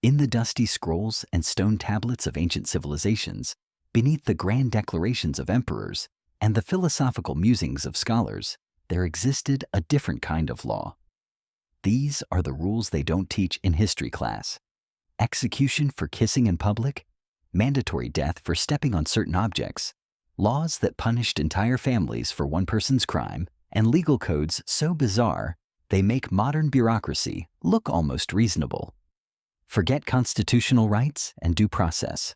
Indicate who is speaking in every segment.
Speaker 1: In the dusty scrolls and stone tablets of ancient civilizations, beneath the grand declarations of emperors and the philosophical musings of scholars, there existed a different kind of law. These are the rules they don't teach in history class. Execution for kissing in public, mandatory death for stepping on certain objects, laws that punished entire families for one person's crime, and legal codes so bizarre they make modern bureaucracy look almost reasonable. Forget constitutional rights and due process.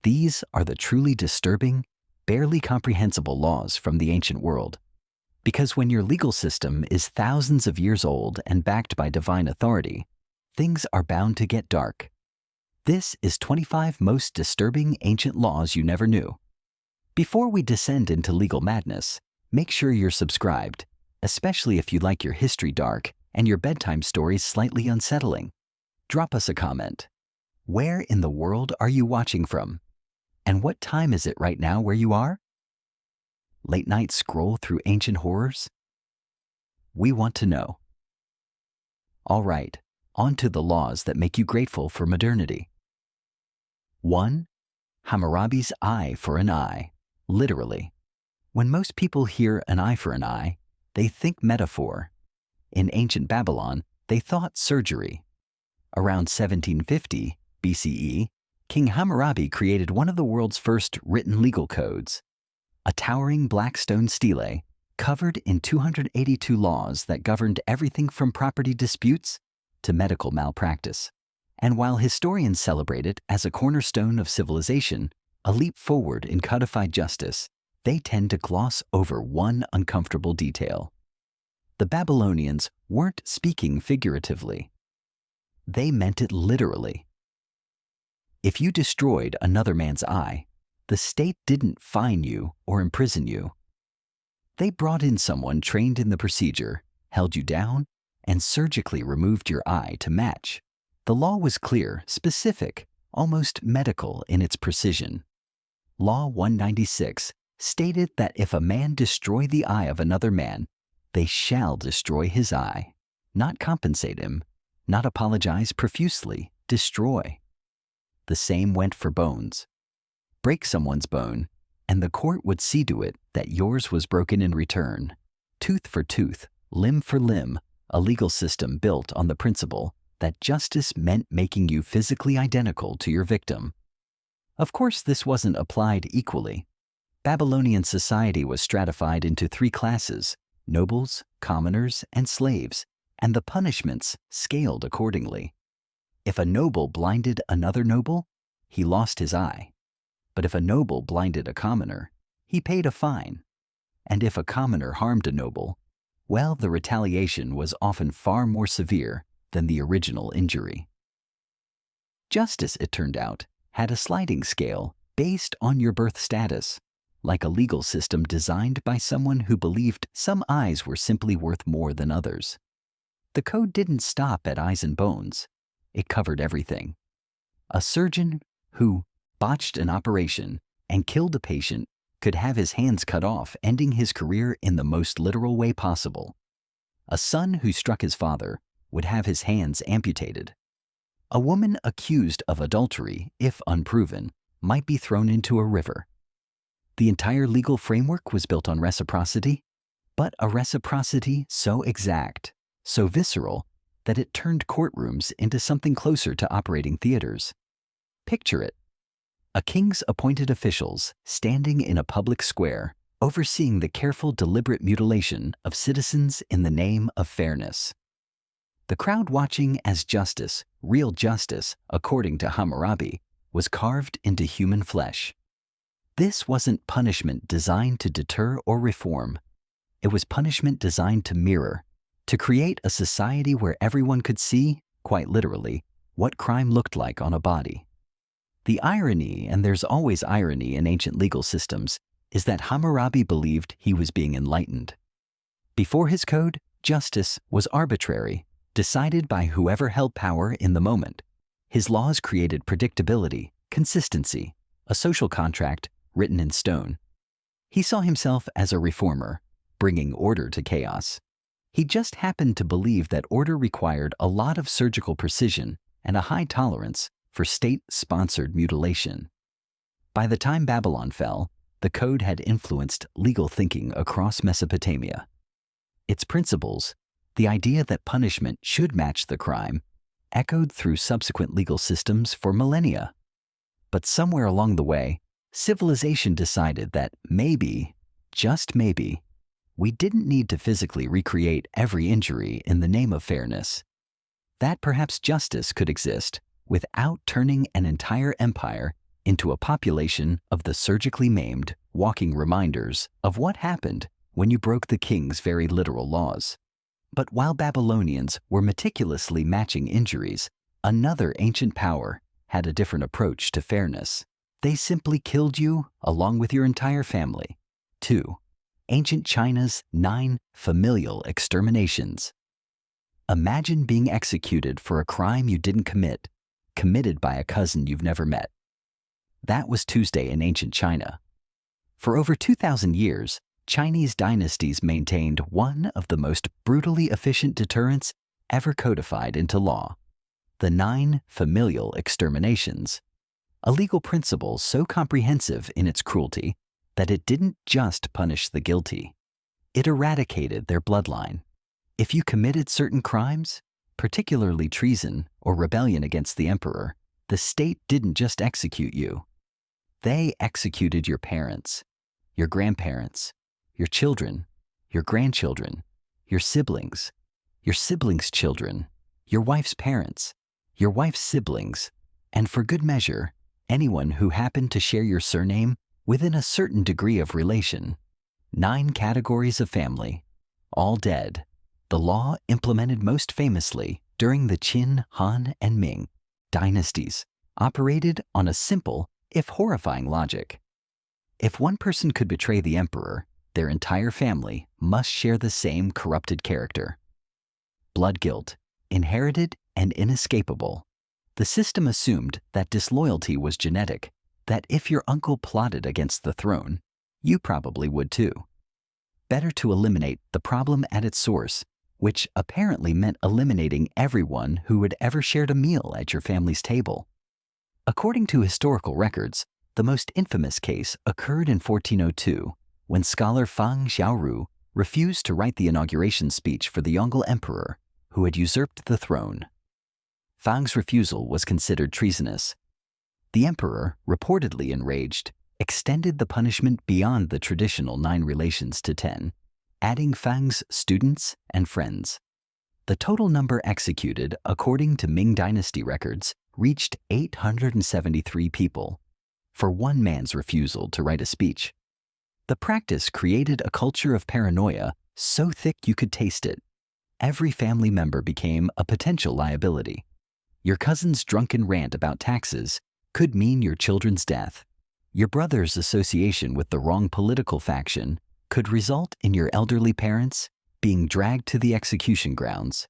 Speaker 1: These are the truly disturbing, barely comprehensible laws from the ancient world. Because when your legal system is thousands of years old and backed by divine authority, things are bound to get dark. This is 25 most disturbing ancient laws you never knew. Before we descend into legal madness, make sure you're subscribed, especially if you like your history dark and your bedtime stories slightly unsettling. Drop us a comment. Where in the world are you watching from? And what time is it right now where you are? Late night scroll through ancient horrors? We want to know. All right, on to the laws that make you grateful for modernity. 1. Hammurabi's eye for an eye, literally. When most people hear an eye for an eye, they think metaphor. In ancient Babylon, they thought surgery. Around 1750 BCE, King Hammurabi created one of the world's first written legal codes, a towering black stone stele covered in 282 laws that governed everything from property disputes to medical malpractice. And while historians celebrate it as a cornerstone of civilization, a leap forward in codified justice, they tend to gloss over one uncomfortable detail. The Babylonians weren't speaking figuratively. They meant it literally. If you destroyed another man's eye, the state didn't fine you or imprison you. They brought in someone trained in the procedure, held you down, and surgically removed your eye to match. The law was clear, specific, almost medical in its precision. Law 196 stated that if a man destroy the eye of another man, they shall destroy his eye, not compensate him, not apologize profusely, destroy. The same went for bones. Break someone's bone, and the court would see to it that yours was broken in return. Tooth for tooth, limb for limb, a legal system built on the principle that justice meant making you physically identical to your victim. Of course, this wasn't applied equally. Babylonian society was stratified into 3 classes: nobles, commoners, and slaves, and the punishments scaled accordingly. If a noble blinded another noble, he lost his eye. But if a noble blinded a commoner, he paid a fine. And if a commoner harmed a noble, well, the retaliation was often far more severe than the original injury. Justice, it turned out, had a sliding scale based on your birth status, like a legal system designed by someone who believed some eyes were simply worth more than others. The code didn't stop at eyes and bones. It covered everything. A surgeon who botched an operation and killed a patient could have his hands cut off, ending his career in the most literal way possible. A son who struck his father would have his hands amputated. A woman accused of adultery, if unproven, might be thrown into a river. The entire legal framework was built on reciprocity, but a reciprocity so exact, so visceral, that it turned courtrooms into something closer to operating theaters. Picture it. A king's appointed officials standing in a public square, overseeing the careful, deliberate mutilation of citizens in the name of fairness. The crowd watching as justice, real justice, according to Hammurabi, was carved into human flesh. This wasn't punishment designed to deter or reform. It was punishment designed to mirror, to create a society where everyone could see, quite literally, what crime looked like on a body. The irony, and there's always irony in ancient legal systems, is that Hammurabi believed he was being enlightened. Before his code, justice was arbitrary, decided by whoever held power in the moment. His laws created predictability, consistency, a social contract written in stone. He saw himself as a reformer, bringing order to chaos. He just happened to believe that order required a lot of surgical precision and a high tolerance for state-sponsored mutilation. By the time Babylon fell, the code had influenced legal thinking across Mesopotamia. Its principles, the idea that punishment should match the crime, echoed through subsequent legal systems for millennia. But somewhere along the way, civilization decided that maybe, just maybe, we didn't need to physically recreate every injury in the name of fairness. That perhaps justice could exist without turning an entire empire into a population of the surgically maimed, walking reminders of what happened when you broke the king's very literal laws. But while Babylonians were meticulously matching injuries, another ancient power had a different approach to fairness. They simply killed you along with your entire family. 2. Ancient China's 9 familial exterminations. Imagine being executed for a crime you didn't commit, committed by a cousin you've never met. That was Tuesday in ancient China. For over 2,000 years, Chinese dynasties maintained one of the most brutally efficient deterrents ever codified into law: the 9 familial exterminations, a legal principle so comprehensive in its cruelty that it didn't just punish the guilty. It eradicated their bloodline. If you committed certain crimes, particularly treason or rebellion against the emperor, the state didn't just execute you. They executed your parents, your grandparents, your children, your grandchildren, your siblings' children, your wife's parents, your wife's siblings, and for good measure, anyone who happened to share your surname within a certain degree of relation. 9 categories of family, all dead. The law implemented most famously during the Qin, Han, and Ming dynasties operated on a simple, if horrifying, logic. If one person could betray the emperor, their entire family must share the same corrupted character. Blood guilt, inherited and inescapable. The system assumed that disloyalty was genetic, that if your uncle plotted against the throne, you probably would too. Better to eliminate the problem at its source, which apparently meant eliminating everyone who had ever shared a meal at your family's table. According to historical records, the most infamous case occurred in 1402, when scholar Fang Xiaoru refused to write the inauguration speech for the Yongle emperor, who had usurped the throne. Fang's refusal was considered treasonous. The emperor, reportedly enraged, extended the punishment beyond the traditional 9 relations to 10, adding Fang's students and friends. The total number executed, according to Ming Dynasty records, reached 873 people, for one man's refusal to write a speech. The practice created a culture of paranoia so thick you could taste it. Every family member became a potential liability. Your cousin's drunken rant about taxes could mean your children's death. Your brother's association with the wrong political faction could result in your elderly parents being dragged to the execution grounds.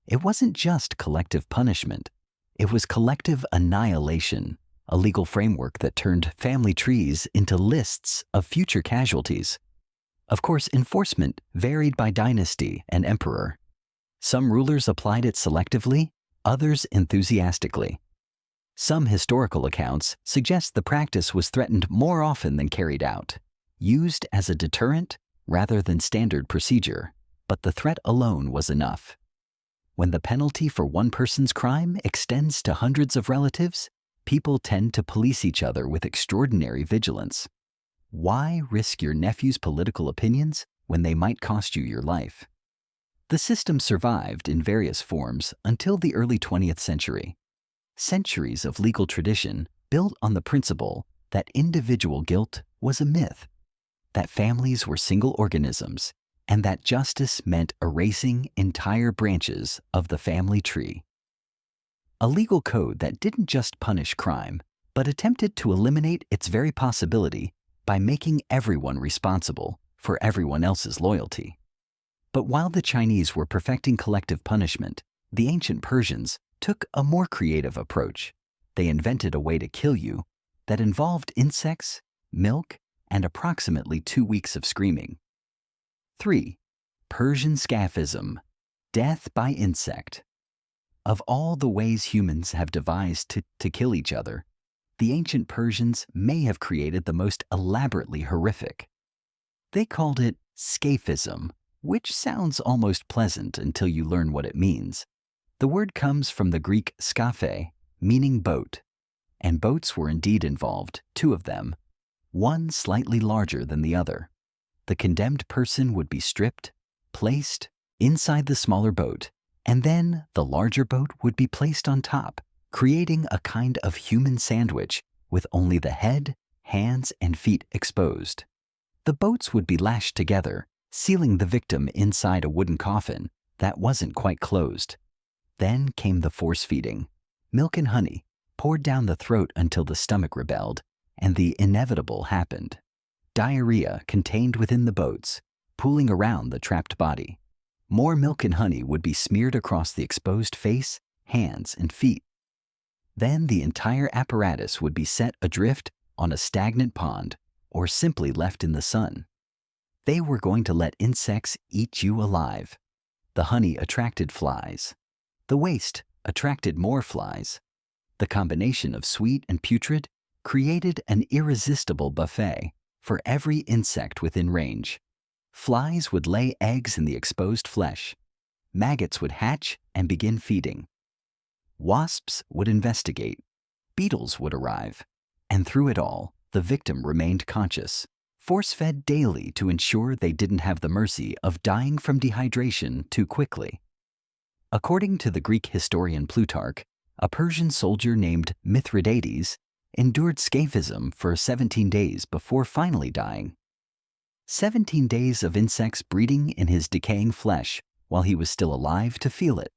Speaker 1: It wasn't just collective punishment. It was collective annihilation, a legal framework that turned family trees into lists of future casualties. Of course, enforcement varied by dynasty and emperor. Some rulers applied it selectively, others enthusiastically. Some historical accounts suggest the practice was threatened more often than carried out, used as a deterrent rather than standard procedure, but the threat alone was enough. When the penalty for one person's crime extends to hundreds of relatives, people tend to police each other with extraordinary vigilance. Why risk your nephew's political opinions when they might cost you your life? The system survived in various forms until the early 20th century. Centuries of legal tradition built on the principle that individual guilt was a myth, that families were single organisms, and that justice meant erasing entire branches of the family tree. A legal code that didn't just punish crime, but attempted to eliminate its very possibility by making everyone responsible for everyone else's loyalty. But while the Chinese were perfecting collective punishment, the ancient Persians took a more creative approach. They invented a way to kill you that involved insects, milk, and approximately 2 weeks of screaming. 3. Persian scaphism, death by insect. Of all the ways humans have devised to kill each other, the ancient Persians may have created the most elaborately horrific. They called it scaphism, which sounds almost pleasant until you learn what it means. The word comes from the Greek scaphe, meaning boat, and boats were indeed involved, two of them, one slightly larger than the other. The condemned person would be stripped, placed inside the smaller boat, and then the larger boat would be placed on top, creating a kind of human sandwich with only the head, hands, and feet exposed. The boats would be lashed together, sealing the victim inside a wooden coffin that wasn't quite closed. Then came the force feeding. Milk and honey poured down the throat until the stomach rebelled, and the inevitable happened. Diarrhea contained within the boats, pooling around the trapped body. More milk and honey would be smeared across the exposed face, hands, and feet. Then the entire apparatus would be set adrift on a stagnant pond or simply left in the sun. They were going to let insects eat you alive. The honey attracted flies. The waste attracted more flies. The combination of sweet and putrid created an irresistible buffet for every insect within range. Flies would lay eggs in the exposed flesh. Maggots would hatch and begin feeding. Wasps would investigate. Beetles would arrive. And through it all, the victim remained conscious, force-fed daily to ensure they didn't have the mercy of dying from dehydration too quickly. According to the Greek historian Plutarch, a Persian soldier named Mithridates endured scaphism for 17 days before finally dying. 17 days of insects breeding in his decaying flesh while he was still alive to feel it.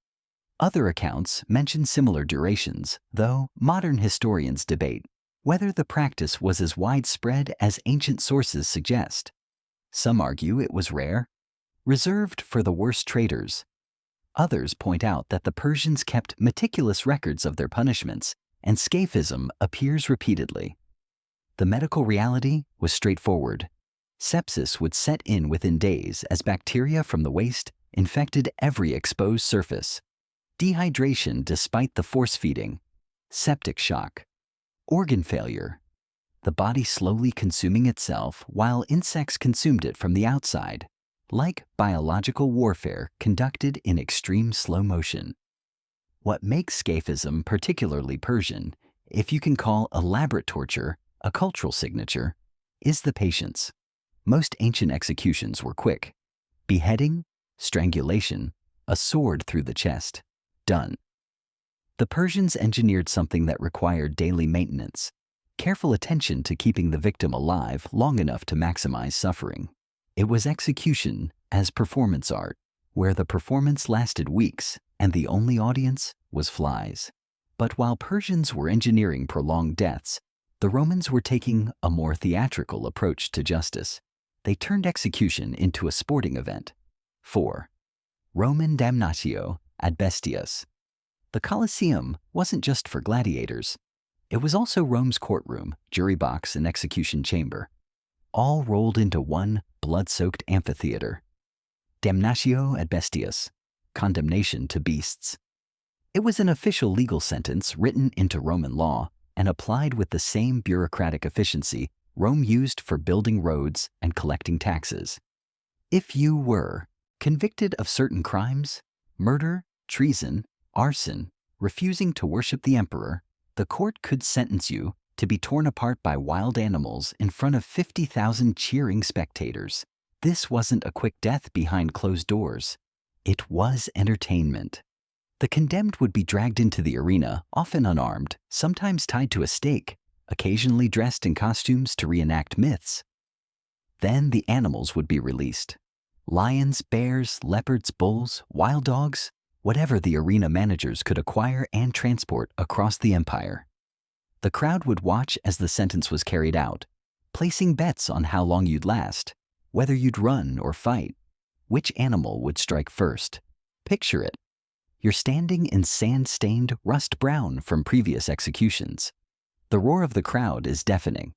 Speaker 1: Other accounts mention similar durations, though modern historians debate whether the practice was as widespread as ancient sources suggest. Some argue it was rare, reserved for the worst traitors. Others point out that the Persians kept meticulous records of their punishments, and scaphism appears repeatedly. The medical reality was straightforward. Sepsis would set in within days as bacteria from the waste infected every exposed surface. Dehydration despite the force feeding. Septic shock. Organ failure. The body slowly consuming itself while insects consumed it from the outside, like biological warfare conducted in extreme slow motion. What makes scaphism particularly Persian, if you can call elaborate torture a cultural signature, is the patience. Most ancient executions were quick. Beheading, strangulation, a sword through the chest. Done. The Persians engineered something that required daily maintenance, careful attention to keeping the victim alive long enough to maximize suffering. It was execution as performance art, where the performance lasted weeks and the only audience was flies. But while Persians were engineering prolonged deaths, the Romans were taking a more theatrical approach to justice. They turned execution into a sporting event. 4. Roman damnatio ad bestias. The Colosseum wasn't just for gladiators. It was also Rome's courtroom, jury box, and execution chamber, all rolled into one blood-soaked amphitheater. Damnatio ad bestias, condemnation to beasts. It was an official legal sentence written into Roman law and applied with the same bureaucratic efficiency Rome used for building roads and collecting taxes. If you were convicted of certain crimes, murder, treason, arson, refusing to worship the emperor, the court could sentence you to be torn apart by wild animals in front of 50,000 cheering spectators. This wasn't a quick death behind closed doors. It was entertainment. The condemned would be dragged into the arena, often unarmed, sometimes tied to a stake, occasionally dressed in costumes to reenact myths. Then the animals would be released. Lions, bears, leopards, bulls, wild dogs, whatever the arena managers could acquire and transport across the empire. The crowd would watch as the sentence was carried out, placing bets on how long you'd last, whether you'd run or fight, which animal would strike first. Picture it. You're standing in sand-stained rust brown from previous executions. The roar of the crowd is deafening.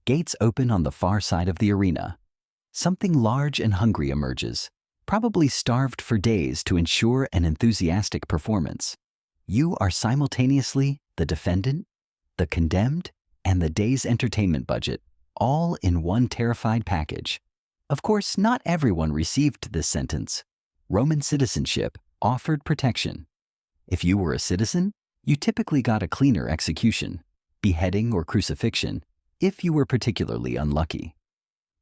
Speaker 1: Gates open on the far side of the arena. Something large and hungry emerges, probably starved for days to ensure an enthusiastic performance. You are simultaneously the defendant, the condemned, and the day's entertainment budget, all in one terrified package. Of course, not everyone received this sentence. Roman citizenship offered protection. If you were a citizen, you typically got a cleaner execution, beheading or crucifixion, if you were particularly unlucky.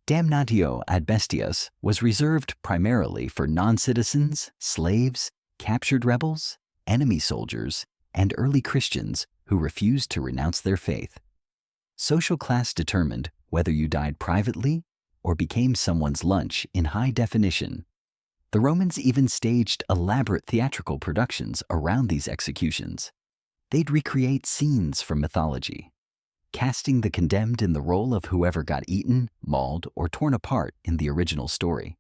Speaker 1: Damnatio ad bestias was reserved primarily for non-citizens, slaves, captured rebels, enemy soldiers, and early Christians who refused to renounce their faith. Social class determined whether you died privately or became someone's lunch in high definition. The Romans even staged elaborate theatrical productions around these executions. They'd recreate scenes from mythology, casting the condemned in the role of whoever got eaten, mauled, or torn apart in the original story.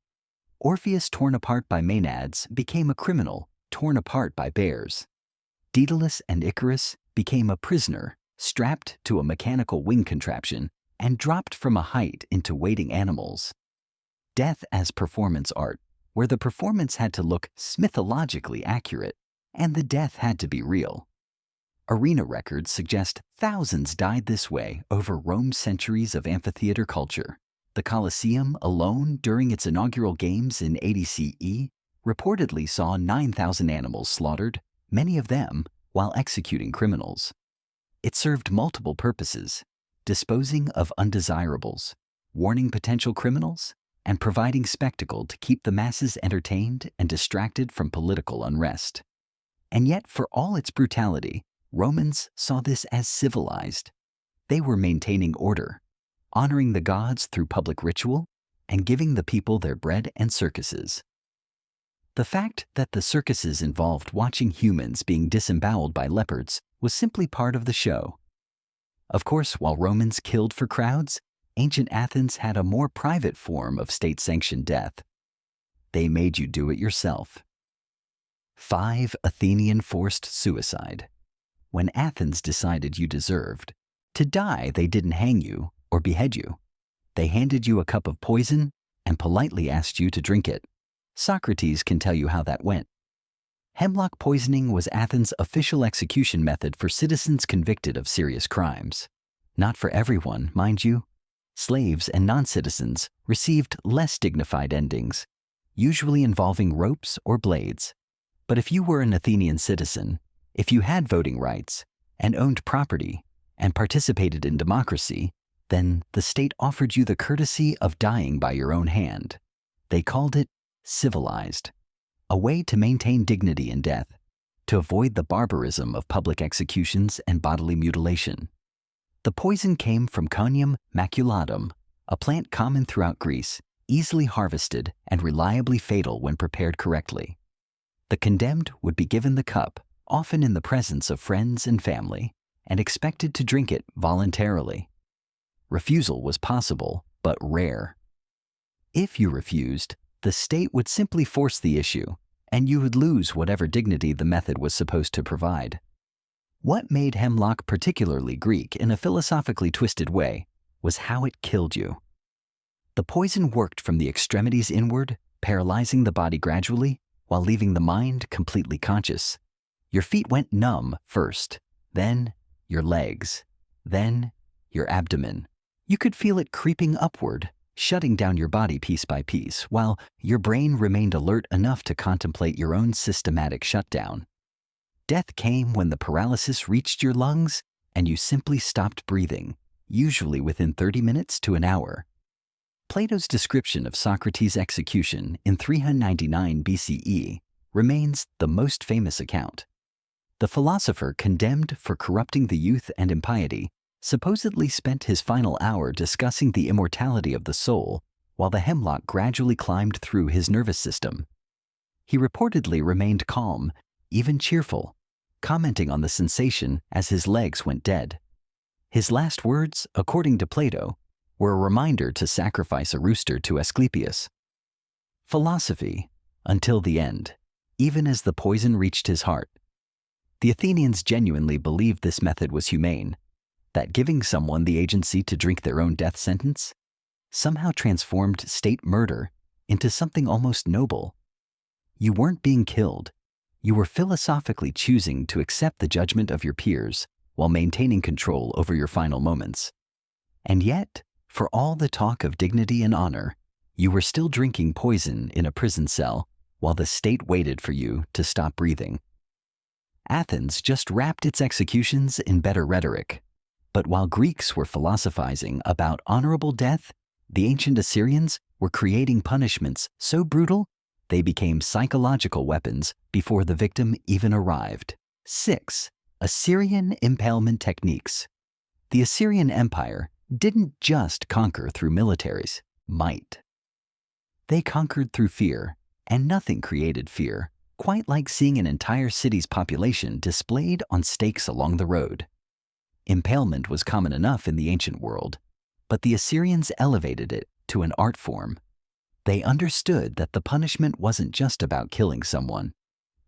Speaker 1: Orpheus torn apart by Maenads became a criminal torn apart by bears. Daedalus and Icarus became a prisoner strapped to a mechanical wing contraption and dropped from a height into waiting animals. Death as performance art, where the performance had to look mythologically accurate and the death had to be real. Arena records suggest thousands died this way over Rome's centuries of amphitheater culture. The Colosseum alone during its inaugural games in 80 CE reportedly saw 9,000 animals slaughtered, many of them while executing criminals. It served multiple purposes: disposing of undesirables, warning potential criminals, and providing spectacle to keep the masses entertained and distracted from political unrest. And yet, for all its brutality, Romans saw this as civilized. They were maintaining order, honoring the gods through public ritual, and giving the people their bread and circuses. The fact that the circuses involved watching humans being disemboweled by leopards was simply part of the show. Of course, while Romans killed for crowds, ancient Athens had a more private form of state-sanctioned death. They made you do it yourself. 5 Athenian forced suicide. When Athens decided you deserved to die, they didn't hang you or behead you. They handed you a cup of poison and politely asked you to drink it. Socrates can tell you how that went. Hemlock poisoning was Athens' official execution method for citizens convicted of serious crimes. Not for everyone, mind you. Slaves and non-citizens received less dignified endings, usually involving ropes or blades. But if you were an Athenian citizen, if you had voting rights and owned property and participated in democracy, then the state offered you the courtesy of dying by your own hand. They called it civilized, a way to maintain dignity in death, to avoid the barbarism of public executions and bodily mutilation. The poison came from Conium maculatum, a plant common throughout Greece, easily harvested and reliably fatal when prepared correctly. The condemned would be given the cup, often in the presence of friends and family, and expected to drink it voluntarily. Refusal was possible, but rare. If you refused, the state would simply force the issue, and you would lose whatever dignity the method was supposed to provide. What made hemlock particularly Greek in a philosophically twisted way was how it killed you. The poison worked from the extremities inward, paralyzing the body gradually, while leaving the mind completely conscious. Your feet went numb first, then your legs, then your abdomen. You could feel it creeping upward, shutting down your body piece by piece, while your brain remained alert enough to contemplate your own systematic shutdown. Death came when the paralysis reached your lungs and you simply stopped breathing, usually within 30 minutes to an hour. Plato's description of Socrates' execution in 399 BCE remains the most famous account. The philosopher, condemned for corrupting the youth and impiety, supposedly spent his final hour discussing the immortality of the soul while the hemlock gradually climbed through his nervous system. He reportedly remained calm, even cheerful, commenting on the sensation as his legs went dead. His last words, according to Plato, were a reminder to sacrifice a rooster to Asclepius. Philosophy, until the end, even as the poison reached his heart. The Athenians genuinely believed this method was humane, that giving someone the agency to drink their own death sentence somehow transformed state murder into something almost noble. You weren't being killed, You were philosophically choosing to accept the judgment of your peers while maintaining control over your final moments. And yet, for all the talk of dignity and honor, you were still drinking poison in a prison cell while the state waited for you to stop breathing. Athens just wrapped its executions in better rhetoric. But while Greeks were philosophizing about honorable death, the ancient Assyrians were creating punishments so brutal they became psychological weapons before the victim even arrived. 6. Assyrian impalement techniques. The Assyrian Empire didn't just conquer through military's might. They conquered through fear, and nothing created fear quite like seeing an entire city's population displayed on stakes along the road. Impalement was common enough in the ancient world, but the Assyrians elevated it to an art form. They understood that the punishment wasn't just about killing someone.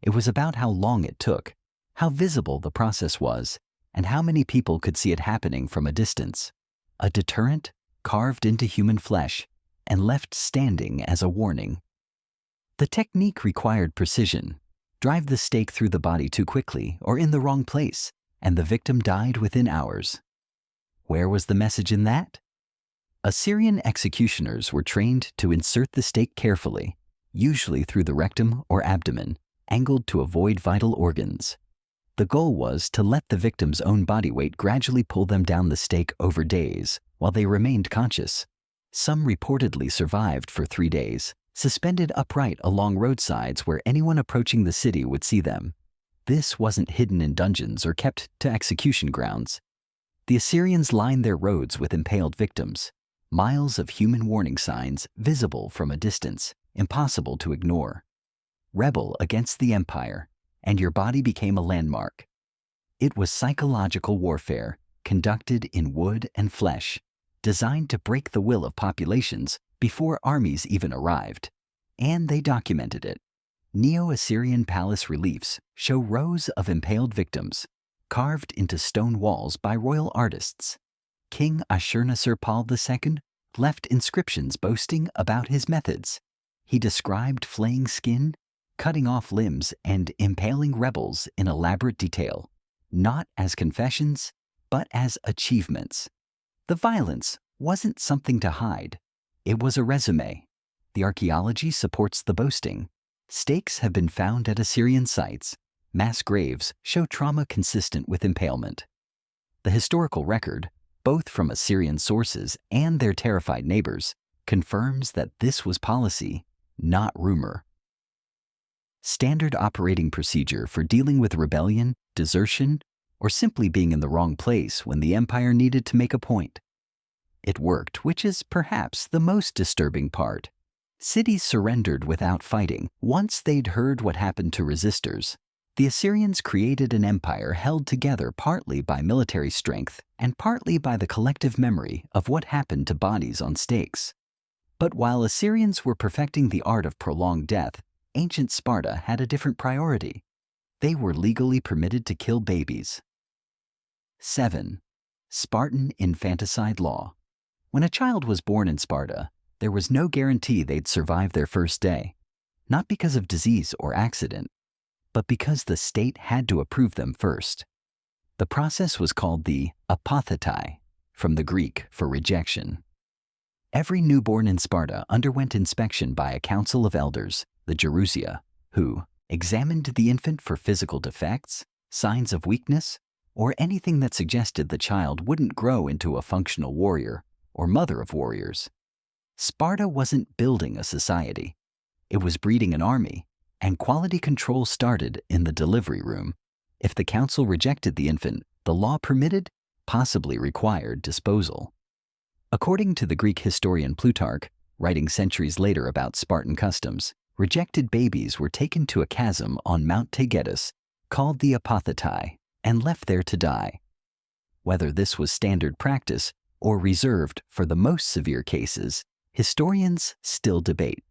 Speaker 1: It was about how long it took, how visible the process was, and how many people could see it happening from a distance. A deterrent carved into human flesh and left standing as a warning. The technique required precision. Drive the stake through the body too quickly or in the wrong place, and the victim died within hours. Where was the message in that? Assyrian executioners were trained to insert the stake carefully, usually through the rectum or abdomen, angled to avoid vital organs. The goal was to let the victim's own body weight gradually pull them down the stake over days while they remained conscious. Some reportedly survived for 3 days, suspended upright along roadsides where anyone approaching the city would see them. This wasn't hidden in dungeons or kept to execution grounds. The Assyrians lined their roads with impaled victims, miles of human warning signs visible from a distance, impossible to ignore. Rebel against the empire, and your body became a landmark. It was psychological warfare conducted in wood and flesh, designed to break the will of populations before armies even arrived. And they documented it. Neo-Assyrian palace reliefs show rows of impaled victims, carved into stone walls by royal artists. King Ashurnasir-pal II left inscriptions boasting about his methods. He described flaying skin, cutting off limbs, and impaling rebels in elaborate detail, not as confessions, but as achievements. The violence wasn't something to hide. It was a resume. The archaeology supports the boasting. Stakes have been found at Assyrian sites. Mass graves show trauma consistent with impalement. The historical record, both from Assyrian sources and their terrified neighbors, confirms that this was policy, not rumor. Standard operating procedure for dealing with rebellion, desertion, or simply being in the wrong place when the empire needed to make a point. It worked, which is perhaps the most disturbing part. Cities surrendered without fighting once they'd heard what happened to resistors. The Assyrians created an empire held together partly by military strength and partly by the collective memory of what happened to bodies on stakes. But while Assyrians were perfecting the art of prolonged death, ancient Sparta had a different priority. They were legally permitted to kill babies. 7. Spartan infanticide law. When a child was born in Sparta, there was no guarantee they'd survive their first day, not because of disease or accident, but because the state had to approve them first. The process was called the apothetai, from the Greek for rejection. Every newborn in Sparta underwent inspection by a council of elders, the Gerousia, who examined the infant for physical defects, signs of weakness, or anything that suggested the child wouldn't grow into a functional warrior or mother of warriors. Sparta wasn't building a society. It was breeding an army, and quality control started in the delivery room. If the council rejected the infant, the law permitted, possibly required, disposal. According to the Greek historian Plutarch, writing centuries later about Spartan customs, rejected babies were taken to a chasm on Mount Taygetus, called the apothetai, and left there to die. Whether this was standard practice or reserved for the most severe cases, historians still debate.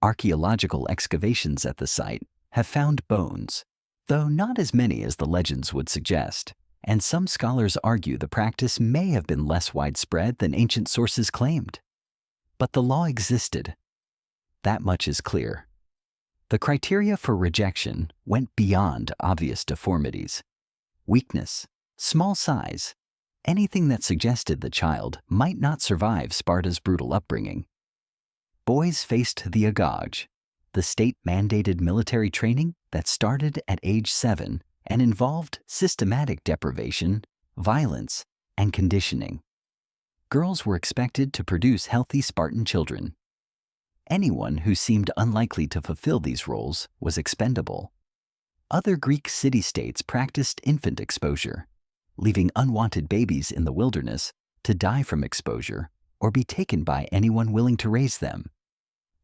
Speaker 1: Archaeological excavations at the site have found bones, though not as many as the legends would suggest, and some scholars argue the practice may have been less widespread than ancient sources claimed. But the law existed. That much is clear. The criteria for rejection went beyond obvious deformities. Weakness, small size, anything that suggested the child might not survive Sparta's brutal upbringing. Boys faced the Agog, the state-mandated military training that started at age 7 and involved systematic deprivation, violence, and conditioning. Girls were expected to produce healthy Spartan children. Anyone who seemed unlikely to fulfill these roles was expendable. Other Greek city-states practiced infant exposure, leaving unwanted babies in the wilderness to die from exposure or be taken by anyone willing to raise them.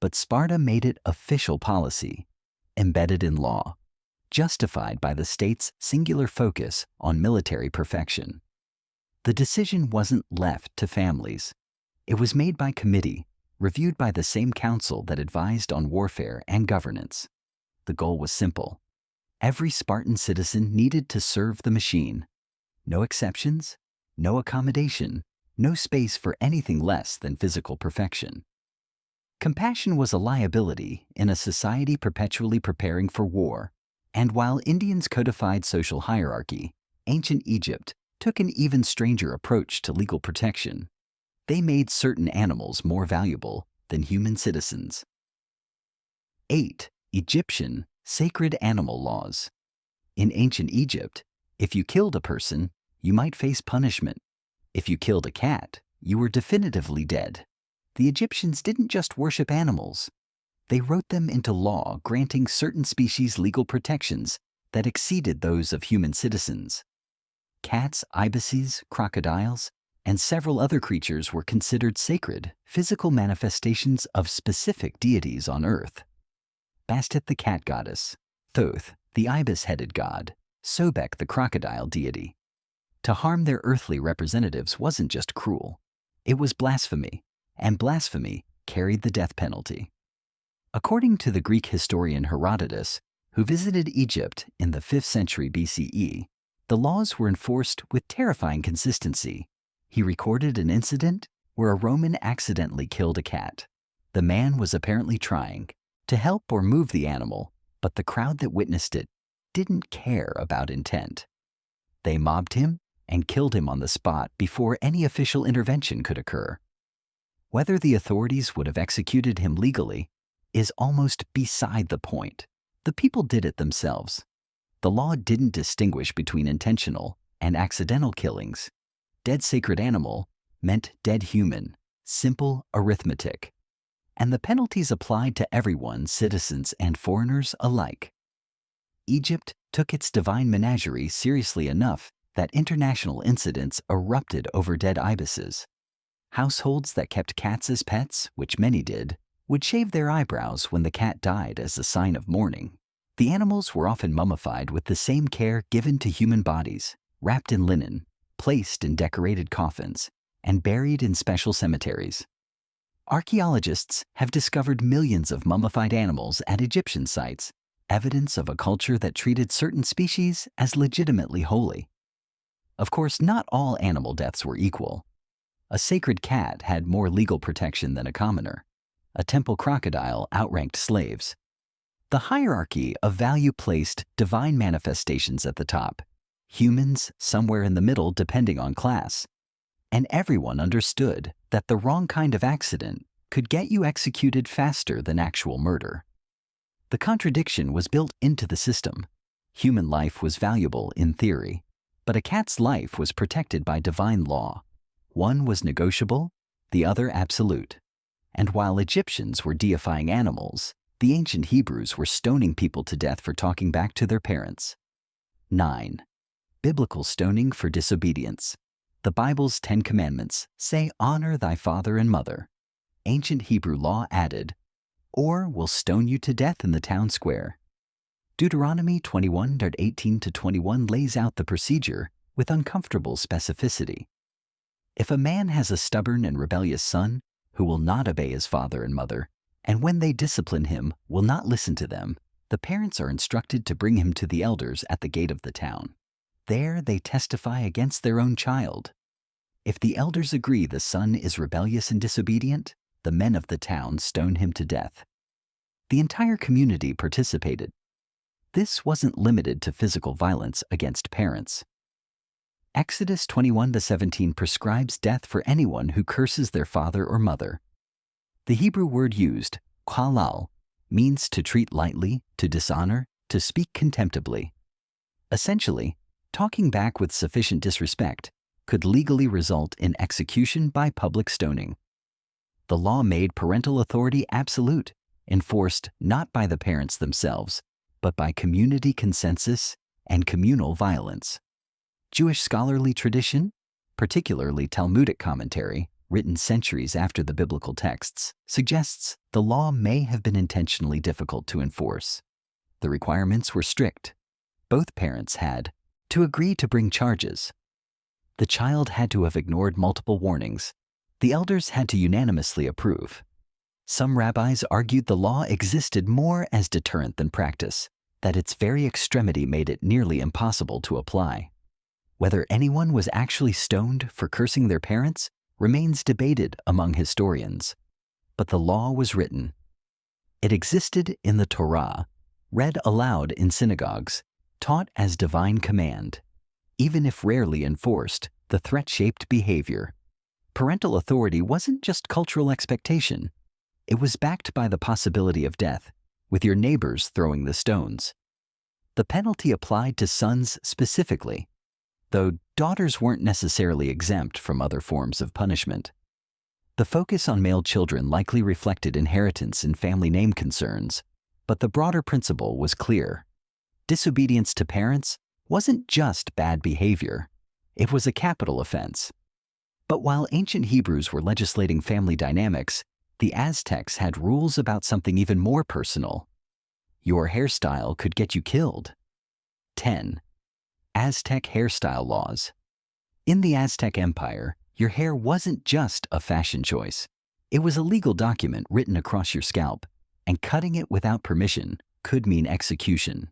Speaker 1: But Sparta made it official policy, embedded in law, justified by the state's singular focus on military perfection. The decision wasn't left to families. It was made by committee, reviewed by the same council that advised on warfare and governance. The goal was simple. Every Spartan citizen needed to serve the machine. No exceptions, no accommodation, no space for anything less than physical perfection. Compassion was a liability in a society perpetually preparing for war, and while Indians codified social hierarchy, ancient Egypt took an even stranger approach to legal protection. They made certain animals more valuable than human citizens. 8. Egyptian sacred animal laws. In ancient Egypt, if you killed a person, you might face punishment. If you killed a cat, you were definitively dead. The Egyptians didn't just worship animals. They wrote them into law, granting certain species legal protections that exceeded those of human citizens. Cats, ibises, crocodiles, and several other creatures were considered sacred, physical manifestations of specific deities on earth. Bastet the cat goddess, Thoth the ibis-headed god, Sobek the crocodile deity. To harm their earthly representatives wasn't just cruel, it was blasphemy, and blasphemy carried the death penalty. According to the Greek historian Herodotus, who visited Egypt in the 5th century BCE, the laws were enforced with terrifying consistency. He recorded an incident where a Roman accidentally killed a cat. The man was apparently trying to help or move the animal, but the crowd that witnessed it didn't care about intent. They mobbed him and killed him on the spot before any official intervention could occur. Whether the authorities would have executed him legally is almost beside the point. The people did it themselves. The law didn't distinguish between intentional and accidental killings. Dead sacred animal meant dead human, simple arithmetic. And the penalties applied to everyone, citizens and foreigners alike. Egypt took its divine menagerie seriously enough that international incidents erupted over dead ibises. Households that kept cats as pets, which many did, would shave their eyebrows when the cat died as a sign of mourning. The animals were often mummified with the same care given to human bodies, wrapped in linen, placed in decorated coffins, and buried in special cemeteries. Archaeologists have discovered millions of mummified animals at Egyptian sites, evidence of a culture that treated certain species as legitimately holy. Of course, not all animal deaths were equal. A sacred cat had more legal protection than a commoner. A temple crocodile outranked slaves. The hierarchy of value placed divine manifestations at the top, humans somewhere in the middle depending on class. And everyone understood that the wrong kind of accident could get you executed faster than actual murder. The contradiction was built into the system. Human life was valuable in theory, but a cat's life was protected by divine law. One was negotiable, the other absolute. And while Egyptians were deifying animals, the ancient Hebrews were stoning people to death for talking back to their parents. 9. Biblical stoning for disobedience. The Bible's 10 Commandments say, "Honor thy father and mother." Ancient Hebrew law added, "Or will stone you to death in the town square." Deuteronomy 21:18-21 lays out the procedure with uncomfortable specificity. If a man has a stubborn and rebellious son who will not obey his father and mother, and when they discipline him will not listen to them, the parents are instructed to bring him to the elders at the gate of the town. There they testify against their own child. If the elders agree the son is rebellious and disobedient, the men of the town stone him to death. the entire community participated. This wasn't limited to physical violence against parents. Exodus 21-17 prescribes death for anyone who curses their father or mother. The Hebrew word used, qalal, means to treat lightly, to dishonor, to speak contemptibly. Essentially, talking back with sufficient disrespect could legally result in execution by public stoning. The law made parental authority absolute, enforced not by the parents themselves, but by community consensus and communal violence. Jewish scholarly tradition, particularly Talmudic commentary, written centuries after the biblical texts, suggests the law may have been intentionally difficult to enforce. The requirements were strict. Both parents had to agree to bring charges. The child had to have ignored multiple warnings. The elders had to unanimously approve. Some rabbis argued the law existed more as deterrent than practice, that its very extremity made it nearly impossible to apply. Whether anyone was actually stoned for cursing their parents remains debated among historians. But the law was written. It existed in the Torah, read aloud in synagogues, taught as divine command. Even if rarely enforced, the threat shaped behavior. Parental authority wasn't just cultural expectation. It was backed by the possibility of death, with your neighbors throwing the stones. The penalty applied to sons specifically, though daughters weren't necessarily exempt from other forms of punishment. The focus on male children likely reflected inheritance and family name concerns, but the broader principle was clear. Disobedience to parents wasn't just bad behavior. It was a capital offense. But while ancient Hebrews were legislating family dynamics, the Aztecs had rules about something even more personal. Your hairstyle could get you killed. 10. Aztec hairstyle laws. In the Aztec Empire, your hair wasn't just a fashion choice. It was a legal document written across your scalp, and cutting it without permission could mean execution.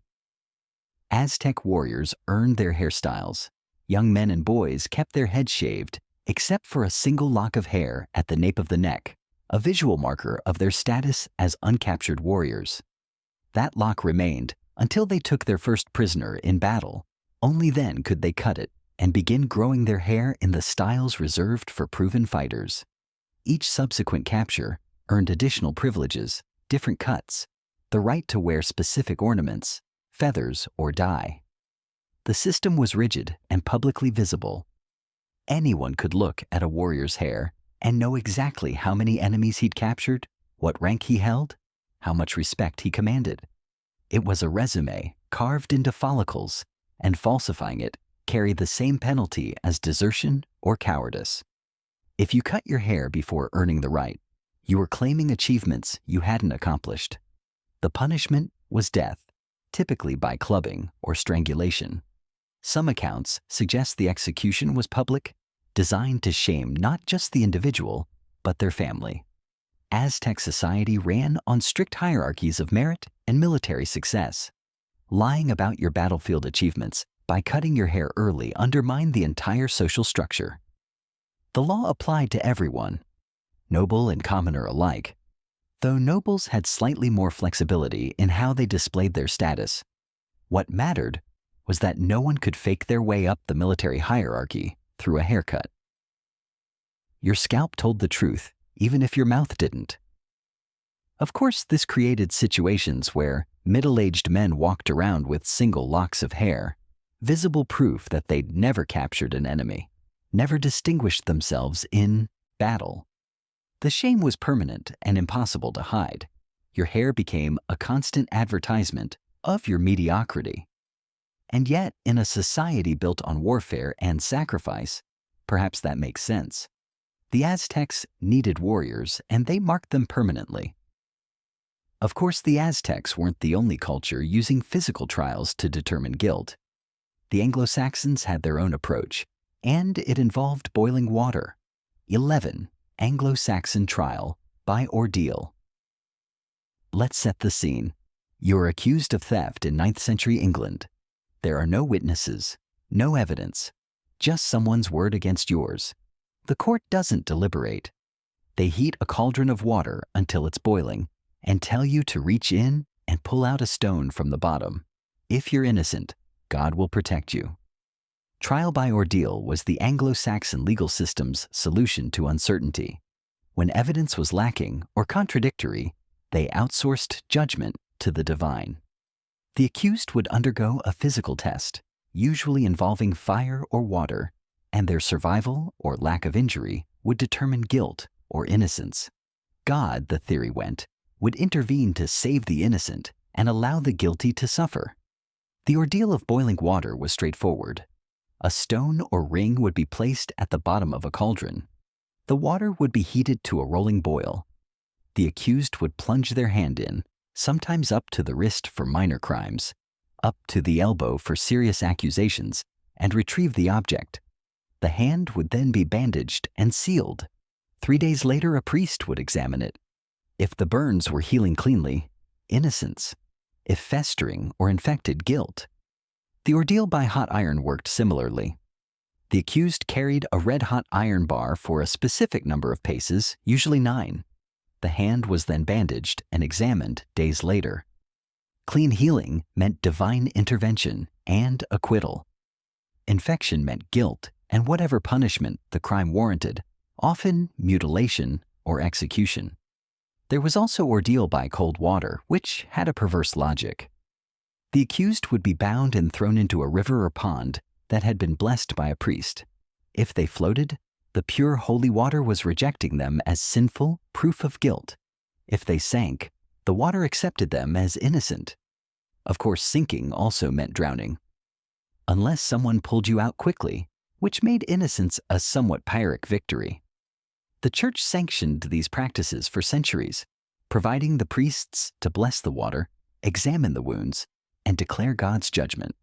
Speaker 1: Aztec warriors earned their hairstyles. Young men and boys kept their heads shaved, except for a single lock of hair at the nape of the neck, a visual marker of their status as uncaptured warriors. That lock remained until they took their first prisoner in battle. Only then could they cut it and begin growing their hair in the styles reserved for proven fighters. Each subsequent capture earned additional privileges, different cuts, the right to wear specific ornaments, feathers, or dye. The system was rigid and publicly visible. Anyone could look at a warrior's hair and know exactly how many enemies he'd captured, what rank he held, how much respect he commanded. It was a resume carved into follicles, and falsifying it carried the same penalty as desertion or cowardice. If you cut your hair before earning the right, you were claiming achievements you hadn't accomplished. The punishment was death, typically by clubbing or strangulation. Some accounts suggest the execution was public, designed to shame not just the individual, but their family. Aztec society ran on strict hierarchies of merit and military success. Lying about your battlefield achievements by cutting your hair early undermined the entire social structure. The law applied to everyone, noble and commoner alike, though nobles had slightly more flexibility in how they displayed their status. What mattered was that no one could fake their way up the military hierarchy through a haircut. Your scalp told the truth, even if your mouth didn't. Of course, this created situations where middle-aged men walked around with single locks of hair, visible proof that they'd never captured an enemy, never distinguished themselves in battle. The shame was permanent and impossible to hide. Your hair became a constant advertisement of your mediocrity. And yet, in a society built on warfare and sacrifice, perhaps that makes sense. The Aztecs needed warriors, and they marked them permanently. Of course, the Aztecs weren't the only culture using physical trials to determine guilt. The Anglo-Saxons had their own approach, and it involved boiling water. 11. Anglo-Saxon trial by ordeal. Let's set the scene. You're accused of theft in 9th century England. There are no witnesses, no evidence, just someone's word against yours. The court doesn't deliberate. They heat a cauldron of water until it's boiling, and tell you to reach in and pull out a stone from the bottom. If you're innocent, God will protect you. Trial by ordeal was the Anglo-Saxon legal system's solution to uncertainty. When evidence was lacking or contradictory, they outsourced judgment to the divine. The accused would undergo a physical test, usually involving fire or water, and their survival or lack of injury would determine guilt or innocence. God, the theory went, would intervene to save the innocent and allow the guilty to suffer. The ordeal of boiling water was straightforward. A stone or ring would be placed at the bottom of a cauldron. The water would be heated to a rolling boil. The accused would plunge their hand in, sometimes up to the wrist for minor crimes, up to the elbow for serious accusations, and retrieve the object. The hand would then be bandaged and sealed. 3 days later, a priest would examine it. If the burns were healing cleanly, innocence. If festering or infected, guilt. The ordeal by hot iron worked similarly. The accused carried a red-hot iron bar for a specific number of paces, usually 9. The hand was then bandaged and examined days later. Clean healing meant divine intervention and acquittal. Infection meant guilt and whatever punishment the crime warranted, often mutilation or execution. There was also ordeal by cold water, which had a perverse logic. The accused would be bound and thrown into a river or pond that had been blessed by a priest. If they floated, the pure holy water was rejecting them as sinful proof of guilt. If they sank, the water accepted them as innocent. Of course, sinking also meant drowning. Unless someone pulled you out quickly, which made innocence a somewhat Pyrrhic victory. The church sanctioned these practices for centuries, providing the priests to bless the water, examine the wounds, and declare God's judgment.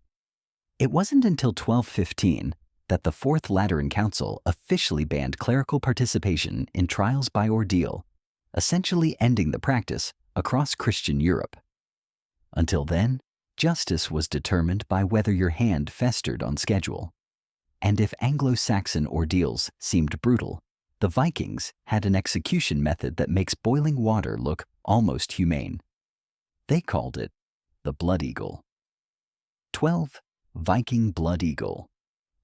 Speaker 1: It wasn't until 1215 that the Fourth Lateran Council officially banned clerical participation in trials by ordeal, essentially ending the practice across Christian Europe. Until then, justice was determined by whether your hand festered on schedule. And if Anglo-Saxon ordeals seemed brutal, the Vikings had an execution method that makes boiling water look almost humane. They called it the Blood Eagle. 12. Viking Blood Eagle.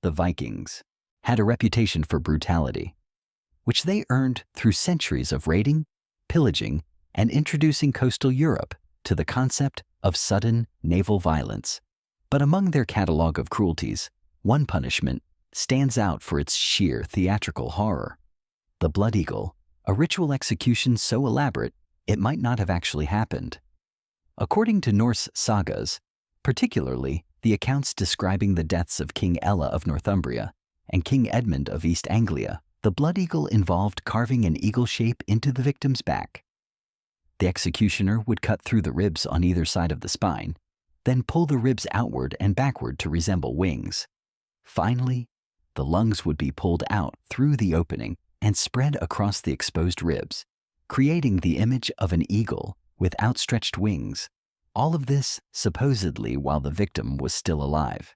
Speaker 1: The Vikings had a reputation for brutality, which they earned through centuries of raiding, pillaging, and introducing coastal Europe to the concept of sudden naval violence. But among their catalog of cruelties, one punishment stands out for its sheer theatrical horror. The Blood Eagle, a ritual execution so elaborate it might not have actually happened. According to Norse sagas, particularly the accounts describing the deaths of King Ella of Northumbria and King Edmund of East Anglia, the Blood Eagle involved carving an eagle shape into the victim's back. The executioner would cut through the ribs on either side of the spine, then pull the ribs outward and backward to resemble wings. Finally, the lungs would be pulled out through the opening and spread across the exposed ribs, creating the image of an eagle with outstretched wings. All of this supposedly while the victim was still alive.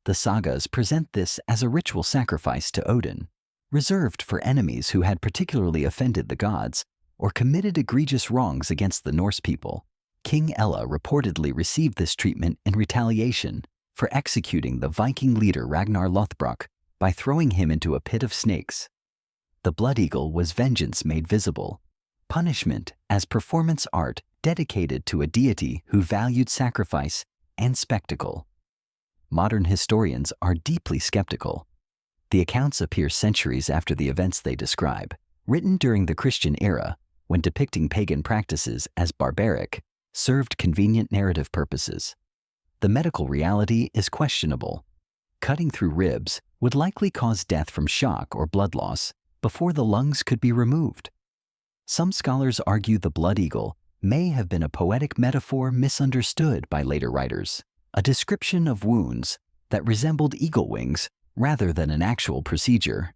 Speaker 1: The sagas present this as a ritual sacrifice to Odin, reserved for enemies who had particularly offended the gods or committed egregious wrongs against the Norse people. King Ella reportedly received this treatment in retaliation for executing the Viking leader Ragnar Lothbrok by throwing him into a pit of snakes. The Blood Eagle was vengeance made visible, punishment as performance art dedicated to a deity who valued sacrifice and spectacle. Modern historians are deeply skeptical. The accounts appear centuries after the events they describe, written during the Christian era when depicting pagan practices as barbaric served convenient narrative purposes. The medical reality is questionable. Cutting through ribs would likely cause death from shock or blood loss before the lungs could be removed. Some scholars argue the Blood Eagle may have been a poetic metaphor misunderstood by later writers, a description of wounds that resembled eagle wings rather than an actual procedure.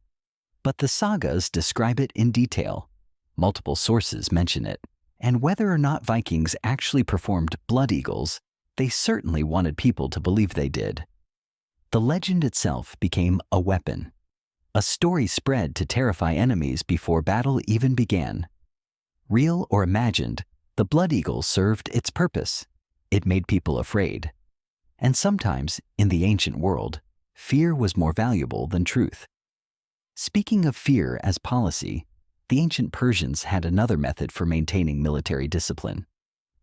Speaker 1: But the sagas describe it in detail. Multiple sources mention it, and whether or not Vikings actually performed blood eagles, they certainly wanted people to believe they did. The legend itself became a weapon. A story spread to terrify enemies before battle even began. Real or imagined, The blood eagle served its purpose. It made people afraid. And sometimes, in the ancient world, fear was more valuable than truth. Speaking of fear as policy, the ancient Persians had another method for maintaining military discipline.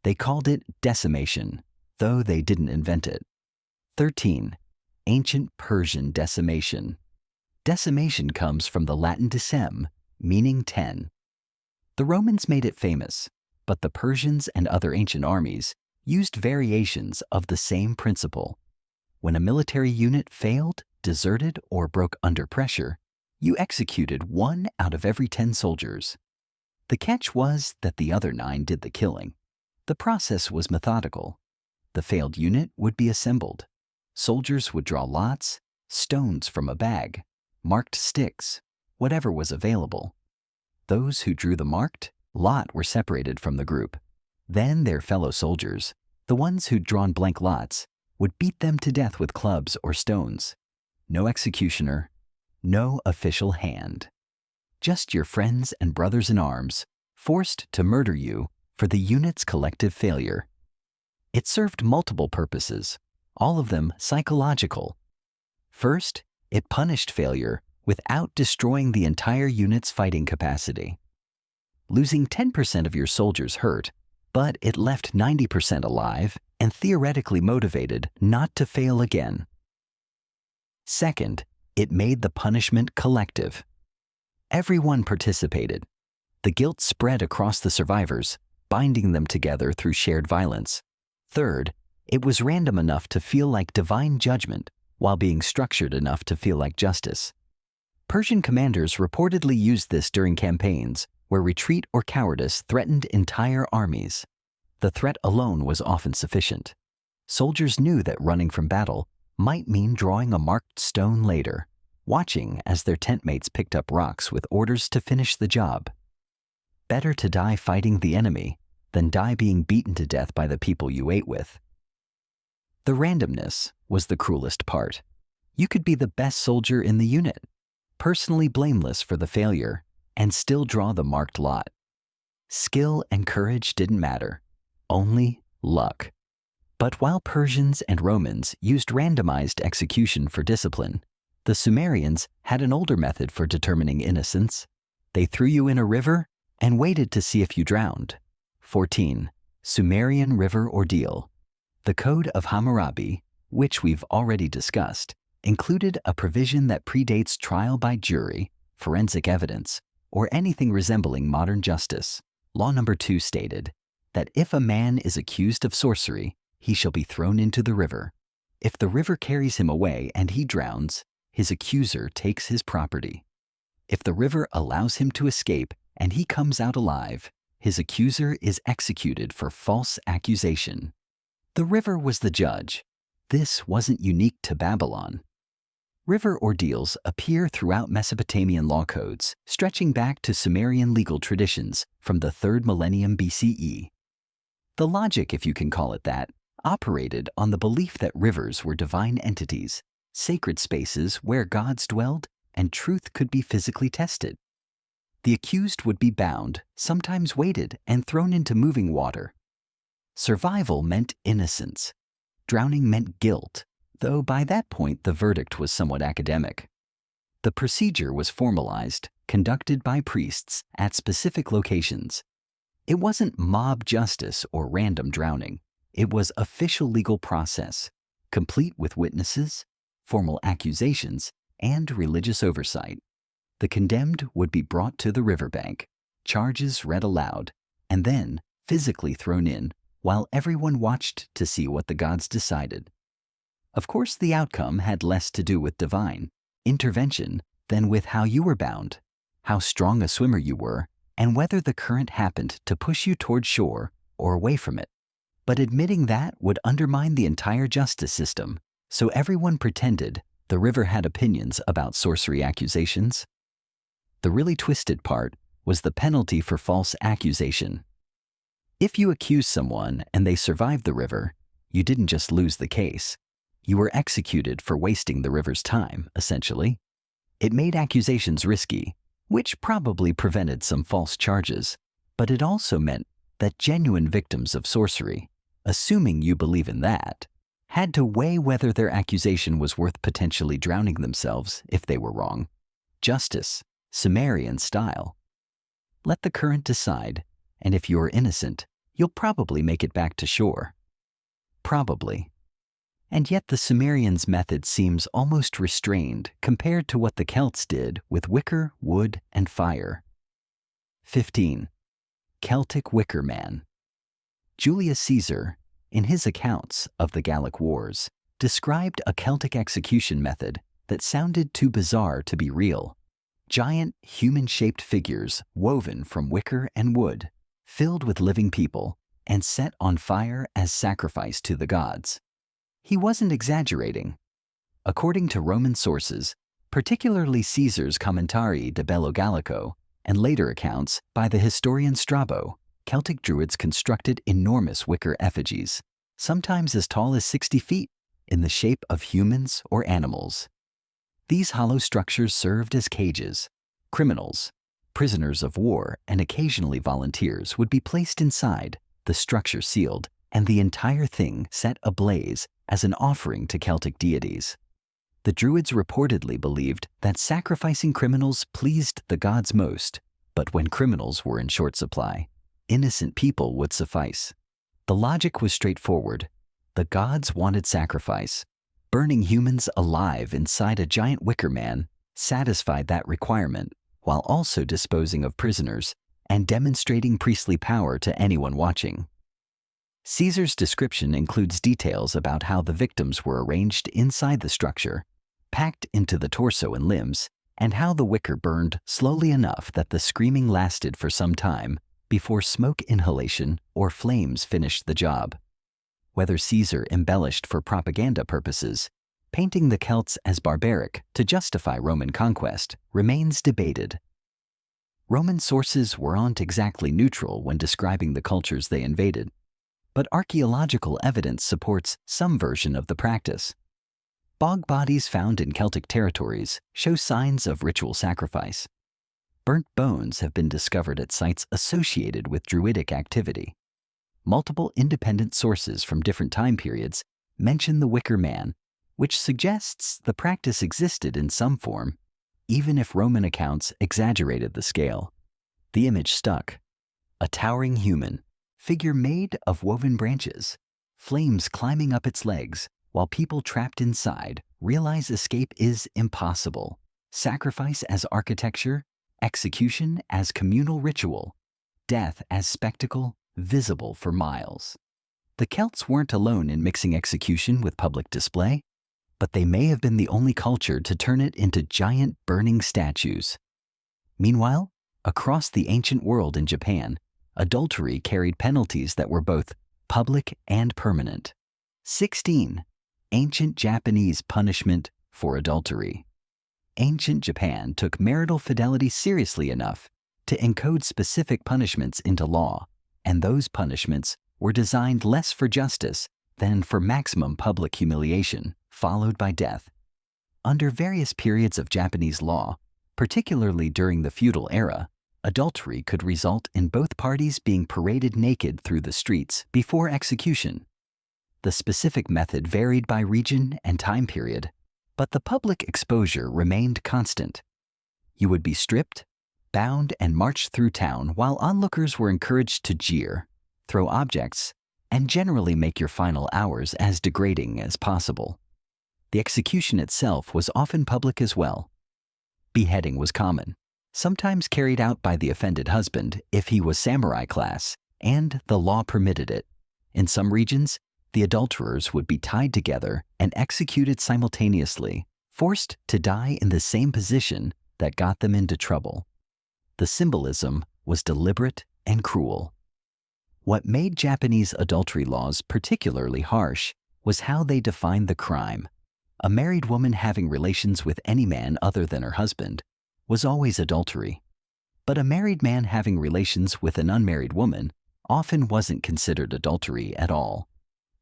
Speaker 1: They called it decimation, though they didn't invent it. 13. Ancient Persian decimation. Decimation comes from the Latin decem, meaning 10. The Romans made it famous, but the Persians and other ancient armies used variations of the same principle. When a military unit failed, deserted, or broke under pressure, you executed 1 out of every 10 soldiers. The catch was that the other 9 did the killing. The process was methodical. The failed unit would be assembled. Soldiers would draw lots, stones from a bag, marked sticks, whatever was available. Those who drew the marked lot were separated from the group. Then their fellow soldiers, the ones who'd drawn blank lots, would beat them to death with clubs or stones. No executioner, no official hand. Just your friends and brothers in arms, forced to murder you for the unit's collective failure. It served multiple purposes, all of them psychological. First, it punished failure without destroying the entire unit's fighting capacity. Losing 10% of your soldiers hurt, but it left 90% alive and theoretically motivated not to fail again. Second, it made the punishment collective. Everyone participated. The guilt spread across the survivors, binding them together through shared violence. Third, it was random enough to feel like divine judgment while being structured enough to feel like justice. Persian commanders reportedly used this during campaigns where retreat or cowardice threatened entire armies. The threat alone was often sufficient. Soldiers knew that running from battle might mean drawing a marked stone later, watching as their tent mates picked up rocks with orders to finish the job. Better to die fighting the enemy than die being beaten to death by the people you ate with. The randomness was the cruelest part. You could be the best soldier in the unit, personally blameless for the failure, and still draw the marked lot. Skill and courage didn't matter, only luck. But while Persians and Romans used randomized execution for discipline, the Sumerians had an older method for determining innocence. They threw you in a river and waited to see if you drowned. 14. Sumerian River Ordeal. The Code of Hammurabi, which we've already discussed, included a provision that predates trial by jury, forensic evidence, or anything resembling modern justice. Law number 2 stated that if a man is accused of sorcery, he shall be thrown into the river. If the river carries him away and he drowns, his accuser takes his property. If the river allows him to escape and he comes out alive, his accuser is executed for false accusation. The river was the judge. This wasn't unique to Babylon. River ordeals appear throughout Mesopotamian law codes, stretching back to Sumerian legal traditions from the 3rd millennium BCE. The logic, if you can call it that, operated on the belief that rivers were divine entities, sacred spaces where gods dwelled and truth could be physically tested. The accused would be bound, sometimes weighted, and thrown into moving water. Survival meant innocence. Drowning meant guilt, though by that point the verdict was somewhat academic. The procedure was formalized, conducted by priests at specific locations. It wasn't mob justice or random drowning. It was official legal process, complete with witnesses, formal accusations, and religious oversight. The condemned would be brought to the riverbank, charges read aloud, and then physically thrown in while everyone watched to see what the gods decided. Of course, the outcome had less to do with divine intervention than with how you were bound, how strong a swimmer you were, and whether the current happened to push you toward shore or away from it. But admitting that would undermine the entire justice system, so everyone pretended the river had opinions about sorcery accusations. The really twisted part was the penalty for false accusation. If you accused someone and they survived the river, you didn't just lose the case. You were executed for wasting the river's time, essentially. It made accusations risky, which probably prevented some false charges, but it also meant that genuine victims of sorcery, assuming you believe in that, had to weigh whether their accusation was worth potentially drowning themselves if they were wrong. Justice, Sumerian style. Let the current decide, and if you're innocent, you'll probably make it back to shore. Probably. And yet the Sumerians' method seems almost restrained compared to what the Celts did with wicker, wood, and fire. 15. Celtic Wicker Man. Julius Caesar, in his accounts of the Gallic Wars, described a Celtic execution method that sounded too bizarre to be real. Giant, human-shaped figures woven from wicker and wood, filled with living people, and set on fire as sacrifice to the gods. He wasn't exaggerating. According to Roman sources, particularly Caesar's Commentarii de Bello Gallico, and later accounts by the historian Strabo, Celtic Druids constructed enormous wicker effigies, sometimes as tall as 60 feet, in the shape of humans or animals. These hollow structures served as cages. Criminals, prisoners of war, and occasionally volunteers would be placed inside, the structure sealed, and the entire thing set ablaze as an offering to Celtic deities. The Druids reportedly believed that sacrificing criminals pleased the gods most, but when criminals were in short supply, innocent people would suffice. The logic was straightforward. The gods wanted sacrifice. Burning humans alive inside a giant wicker man satisfied that requirement while also disposing of prisoners and demonstrating priestly power to anyone watching. Caesar's description includes details about how the victims were arranged inside the structure, packed into the torso and limbs, and how the wicker burned slowly enough that the screaming lasted for some time before smoke inhalation or flames finished the job. Whether Caesar embellished for propaganda purposes, painting the Celts as barbaric to justify Roman conquest, remains debated. Roman sources weren't exactly neutral when describing the cultures they invaded, but archaeological evidence supports some version of the practice. Bog bodies found in Celtic territories show signs of ritual sacrifice. Burnt bones have been discovered at sites associated with Druidic activity. Multiple independent sources from different time periods mention the wicker man, which suggests the practice existed in some form, even if Roman accounts exaggerated the scale. The image stuck. A towering human, figure made of woven branches, flames climbing up its legs, while people trapped inside realize escape is impossible. Sacrifice as architecture, execution as communal ritual, death as spectacle visible for miles. The Celts weren't alone in mixing execution with public display, but they may have been the only culture to turn it into giant burning statues. Meanwhile, across the ancient world in Japan, adultery carried penalties that were both public and permanent. 16. Ancient Japanese punishment for adultery. Ancient Japan took marital fidelity seriously enough to encode specific punishments into law, and those punishments were designed less for justice than for maximum public humiliation, followed by death. Under various periods of Japanese law, particularly during the feudal era, adultery could result in both parties being paraded naked through the streets before execution. The specific method varied by region and time period, but the public exposure remained constant. You would be stripped, bound, and marched through town while onlookers were encouraged to jeer, throw objects, and generally make your final hours as degrading as possible. The execution itself was often public as well. Beheading was common, sometimes carried out by the offended husband if he was samurai class, and the law permitted it. In some regions, the adulterers would be tied together and executed simultaneously, forced to die in the same position that got them into trouble. The symbolism was deliberate and cruel. What made Japanese adultery laws particularly harsh was how they defined the crime. A married woman having relations with any man other than her husband was always adultery. But a married man having relations with an unmarried woman often wasn't considered adultery at all.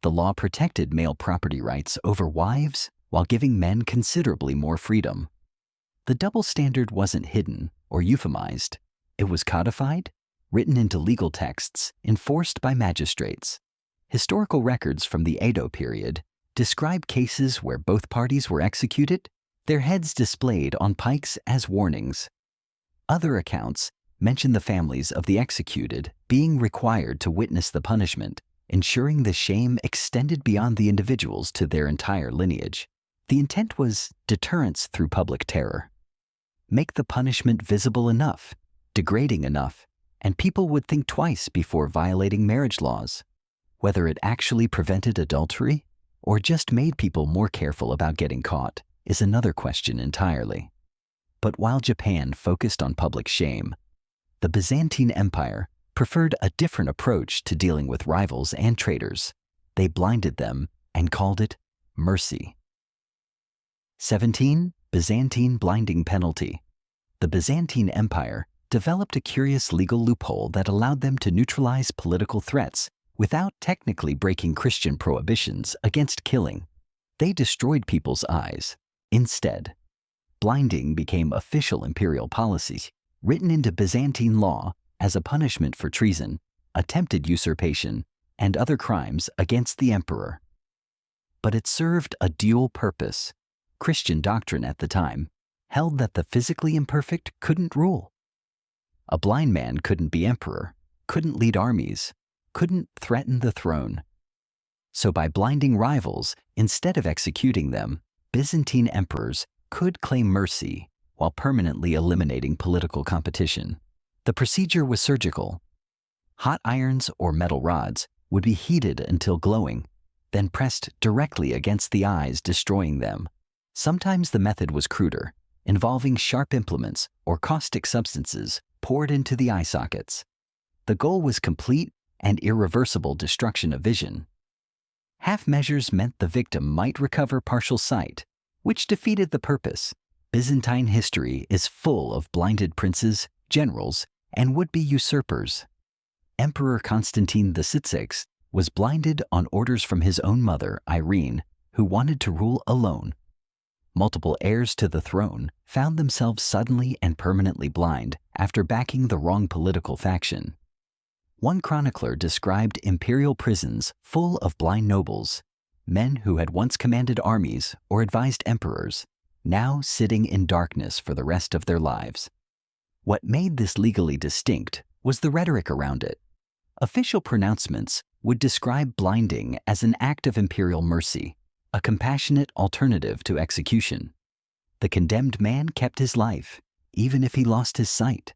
Speaker 1: The law protected male property rights over wives while giving men considerably more freedom. The double standard wasn't hidden or euphemized. It was codified, written into legal texts enforced by magistrates. Historical records from the Edo period describe cases where both parties were executed, their heads displayed on pikes as warnings. Other accounts mention the families of the executed being required to witness the punishment, ensuring the shame extended beyond the individuals to their entire lineage. The intent was deterrence through public terror. Make the punishment visible enough, degrading enough, and people would think twice before violating marriage laws. Whether it actually prevented adultery or just made people more careful about getting caught is another question entirely. But while Japan focused on public shame, the Byzantine Empire preferred a different approach to dealing with rivals and traitors. They blinded them and called it mercy. 17. Byzantine blinding penalty. The Byzantine Empire developed a curious legal loophole that allowed them to neutralize political threats without technically breaking Christian prohibitions against killing. They destroyed people's eyes. Instead, blinding became official imperial policy, written into Byzantine law as a punishment for treason, attempted usurpation, and other crimes against the emperor. But it served a dual purpose. Christian doctrine at the time held that the physically imperfect couldn't rule. A blind man couldn't be emperor, couldn't lead armies, couldn't threaten the throne. So by blinding rivals instead of executing them, Byzantine emperors could claim mercy while permanently eliminating political competition. The procedure was surgical. Hot irons or metal rods would be heated until glowing, then pressed directly against the eyes, destroying them. Sometimes the method was cruder, involving sharp implements or caustic substances poured into the eye sockets. The goal was complete and irreversible destruction of vision. Half measures meant the victim might recover partial sight, which defeated the purpose. Byzantine history is full of blinded princes, generals, and would-be usurpers. Emperor Constantine VI was blinded on orders from his own mother, Irene, who wanted to rule alone. Multiple heirs to the throne found themselves suddenly and permanently blind after backing the wrong political faction. One chronicler described imperial prisons full of blind nobles, men who had once commanded armies or advised emperors, now sitting in darkness for the rest of their lives. What made this legally distinct was the rhetoric around it. Official pronouncements would describe blinding as an act of imperial mercy, a compassionate alternative to execution. The condemned man kept his life, even if he lost his sight.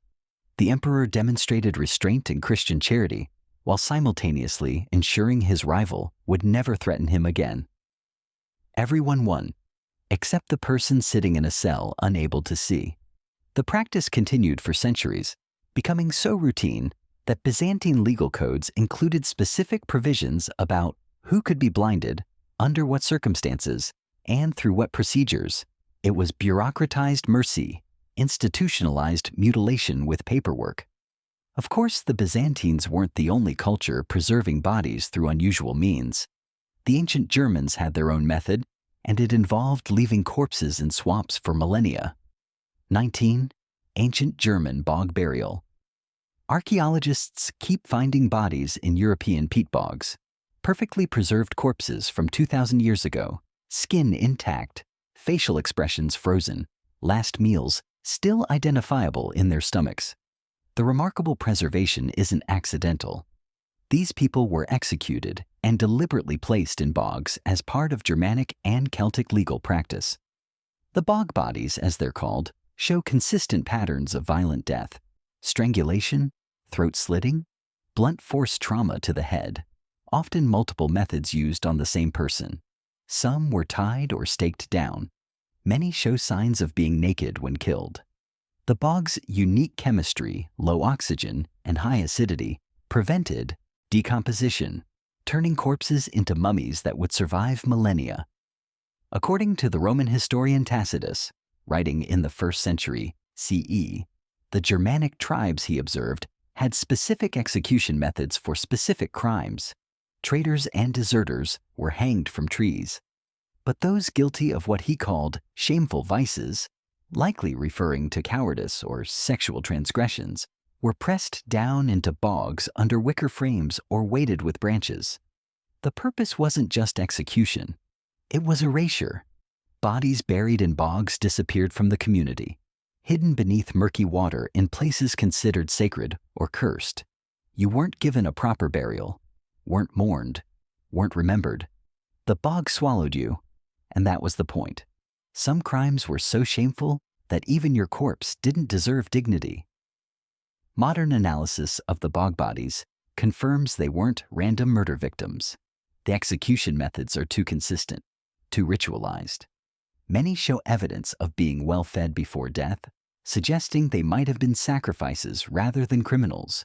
Speaker 1: The emperor demonstrated restraint and Christian charity, while simultaneously ensuring his rival would never threaten him again. Everyone won, except the person sitting in a cell unable to see. The practice continued for centuries, becoming so routine that Byzantine legal codes included specific provisions about who could be blinded, under what circumstances, and through what procedures. It was bureaucratized mercy, institutionalized mutilation with paperwork. Of course, the Byzantines weren't the only culture preserving bodies through unusual means. The ancient Germans had their own method, and it involved leaving corpses in swamps for millennia. 19. Ancient German bog burial. Archaeologists keep finding bodies in European peat bogs, perfectly preserved corpses from 2,000 years ago, skin intact, facial expressions frozen, last meals still identifiable in their stomachs. The remarkable preservation isn't accidental. These people were executed and deliberately placed in bogs as part of Germanic and Celtic legal practice. The bog bodies, as they're called, show consistent patterns of violent death: strangulation, throat slitting, blunt force trauma to the head, often multiple methods used on the same person. Some were tied or staked down. Many show signs of being naked when killed. The bog's unique chemistry, low oxygen, and high acidity prevented decomposition, turning corpses into mummies that would survive millennia. According to the Roman historian Tacitus, writing in the 1st century CE, the Germanic tribes, he observed, had specific execution methods for specific crimes. Traitors and deserters were hanged from trees. But those guilty of what he called shameful vices, likely referring to cowardice or sexual transgressions, were pressed down into bogs under wicker frames or weighted with branches. The purpose wasn't just execution, it was erasure. Bodies buried in bogs disappeared from the community, hidden beneath murky water in places considered sacred or cursed. You weren't given a proper burial, weren't mourned, weren't remembered. The bog swallowed you, and that was the point. Some crimes were so shameful that even your corpse didn't deserve dignity. Modern analysis of the bog bodies confirms they weren't random murder victims. The execution methods are too consistent, too ritualized. Many show evidence of being well fed before death, suggesting they might have been sacrifices rather than criminals.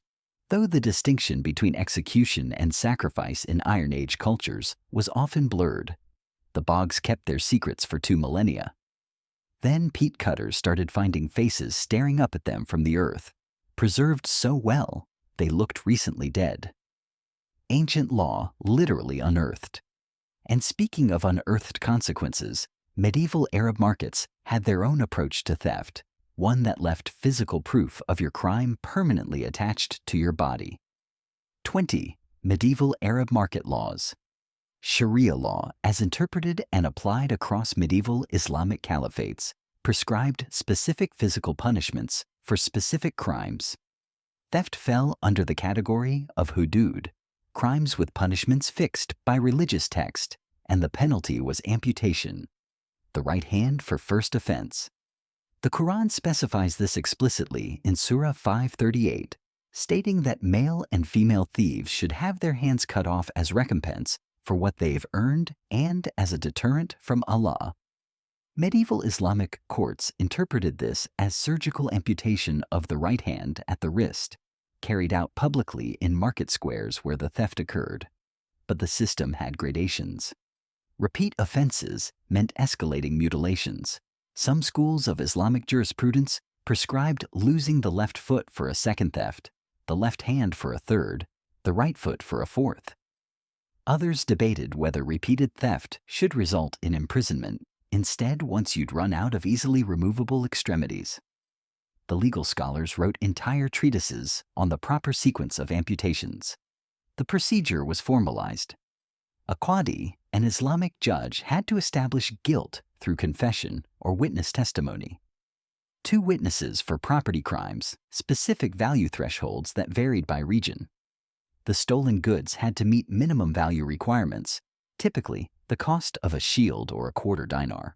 Speaker 1: Though the distinction between execution and sacrifice in Iron Age cultures was often blurred, the bogs kept their secrets for 2 millennia. Then peat cutters started finding faces staring up at them from the earth, preserved so well they looked recently dead. Ancient law literally unearthed. And speaking of unearthed consequences, medieval Arab markets had their own approach to theft, one that left physical proof of your crime permanently attached to your body. 20. Medieval Arab market laws. Sharia law, as interpreted and applied across medieval Islamic caliphates, prescribed specific physical punishments for specific crimes. Theft fell under the category of hudud, crimes with punishments fixed by religious text, and the penalty was amputation. The right hand for first offense. The Quran specifies this explicitly in Surah 538, stating that male and female thieves should have their hands cut off as recompense for what they've earned and as a deterrent from Allah. Medieval Islamic courts interpreted this as surgical amputation of the right hand at the wrist, carried out publicly in market squares where the theft occurred. But the system had gradations. Repeat offenses meant escalating mutilations. Some schools of Islamic jurisprudence prescribed losing the left foot for a second theft, the left hand for a third, the right foot for a fourth. Others debated whether repeated theft should result in imprisonment, instead once you'd run out of easily removable extremities. The legal scholars wrote entire treatises on the proper sequence of amputations. The procedure was formalized. A qadi, an Islamic judge, had to establish guilt through confession or witness testimony. 2 witnesses for property crimes, specific value thresholds that varied by region. The stolen goods had to meet minimum value requirements, typically the cost of a shield or a quarter dinar.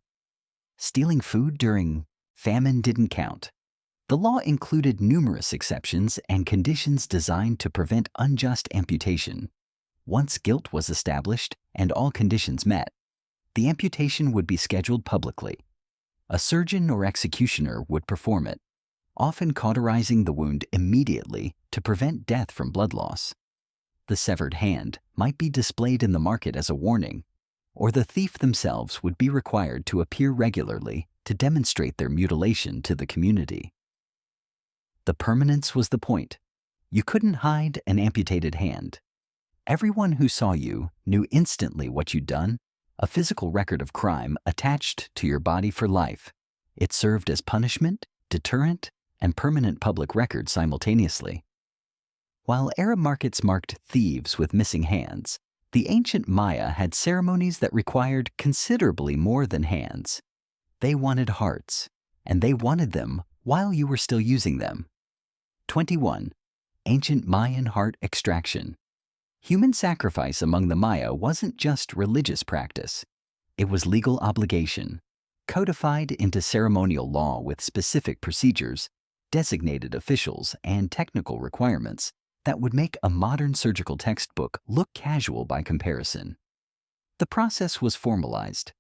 Speaker 1: Stealing food during famine didn't count. The law included numerous exceptions and conditions designed to prevent unjust amputation. Once guilt was established and all conditions met, the amputation would be scheduled publicly. A surgeon or executioner would perform it, often cauterizing the wound immediately to prevent death from blood loss. The severed hand might be displayed in the market as a warning, or the thief themselves would be required to appear regularly to demonstrate their mutilation to the community. The permanence was the point. You couldn't hide an amputated hand. Everyone who saw you knew instantly what you'd done, a physical record of crime attached to your body for life. It served as punishment, deterrent, and permanent public record simultaneously. While Arab markets marked thieves with missing hands, the ancient Maya had ceremonies that required considerably more than hands. They wanted hearts, and they wanted them while you were still using them. 21. Ancient Mayan heart extraction. Human sacrifice among the Maya wasn't just religious practice. It was legal obligation, codified into ceremonial law with specific procedures, designated officials, and technical requirements that would make a modern surgical textbook look casual by comparison. The process was formalized.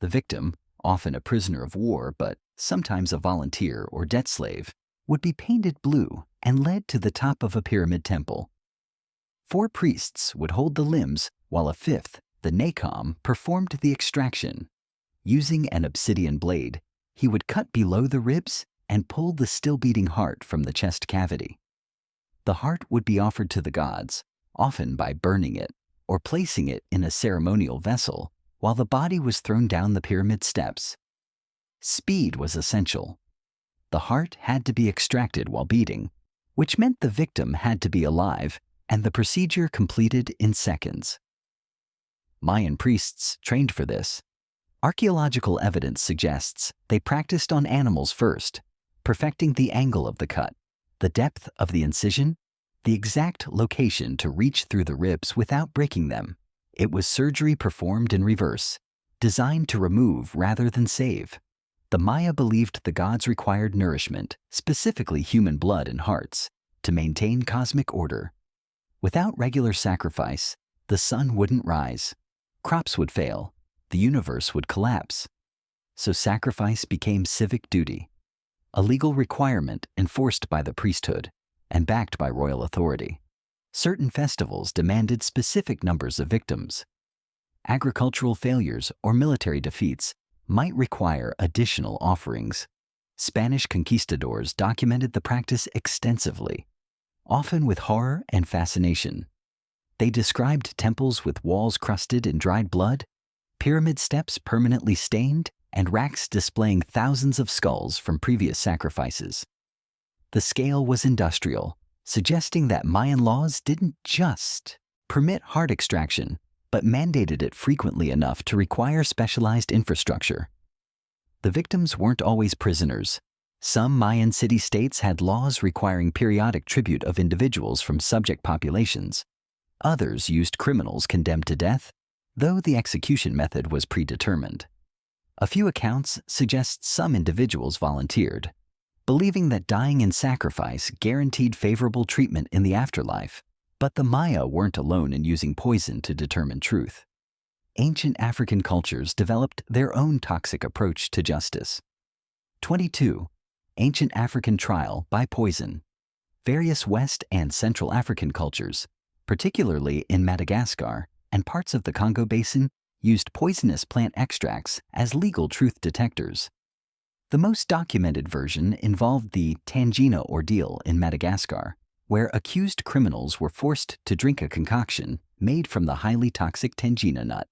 Speaker 1: The victim, often a prisoner of war but sometimes a volunteer or debt slave, would be painted blue and led to the top of a pyramid temple. 4 priests would hold the limbs while a 5th, the Nacom, performed the extraction. Using an obsidian blade, he would cut below the ribs and pull the still-beating heart from the chest cavity. The heart would be offered to the gods, often by burning it or placing it in a ceremonial vessel, while the body was thrown down the pyramid steps. Speed was essential. The heart had to be extracted while beating, which meant the victim had to be alive and the procedure completed in seconds. Mayan priests trained for this. Archaeological evidence suggests they practiced on animals first, perfecting the angle of the cut, the depth of the incision, the exact location to reach through the ribs without breaking them. It was surgery performed in reverse, designed to remove rather than save. The Maya believed the gods required nourishment, specifically human blood and hearts, to maintain cosmic order. Without regular sacrifice, the sun wouldn't rise, crops would fail, the universe would collapse. So sacrifice became civic duty, a legal requirement enforced by the priesthood and backed by royal authority. Certain festivals demanded specific numbers of victims. Agricultural failures or military defeats might require additional offerings. Spanish conquistadors documented the practice extensively, often with horror and fascination. They described temples with walls crusted in dried blood, pyramid steps permanently stained, and racks displaying thousands of skulls from previous sacrifices. The scale was industrial, suggesting that Mayan laws didn't just permit heart extraction, but mandated it frequently enough to require specialized infrastructure. The victims weren't always prisoners. Some Mayan city-states had laws requiring periodic tribute of individuals from subject populations. Others used criminals condemned to death, though the execution method was predetermined. A few accounts suggest some individuals volunteered, believing that dying in sacrifice guaranteed favorable treatment in the afterlife. But the Maya weren't alone in using poison to determine truth. Ancient African cultures developed their own toxic approach to justice. 22. Ancient African trial by poison. Various West and Central African cultures, particularly in Madagascar and parts of the Congo Basin, used poisonous plant extracts as legal truth detectors. The most documented version involved the Tangina ordeal in Madagascar, where accused criminals were forced to drink a concoction made from the highly toxic Tangina nut.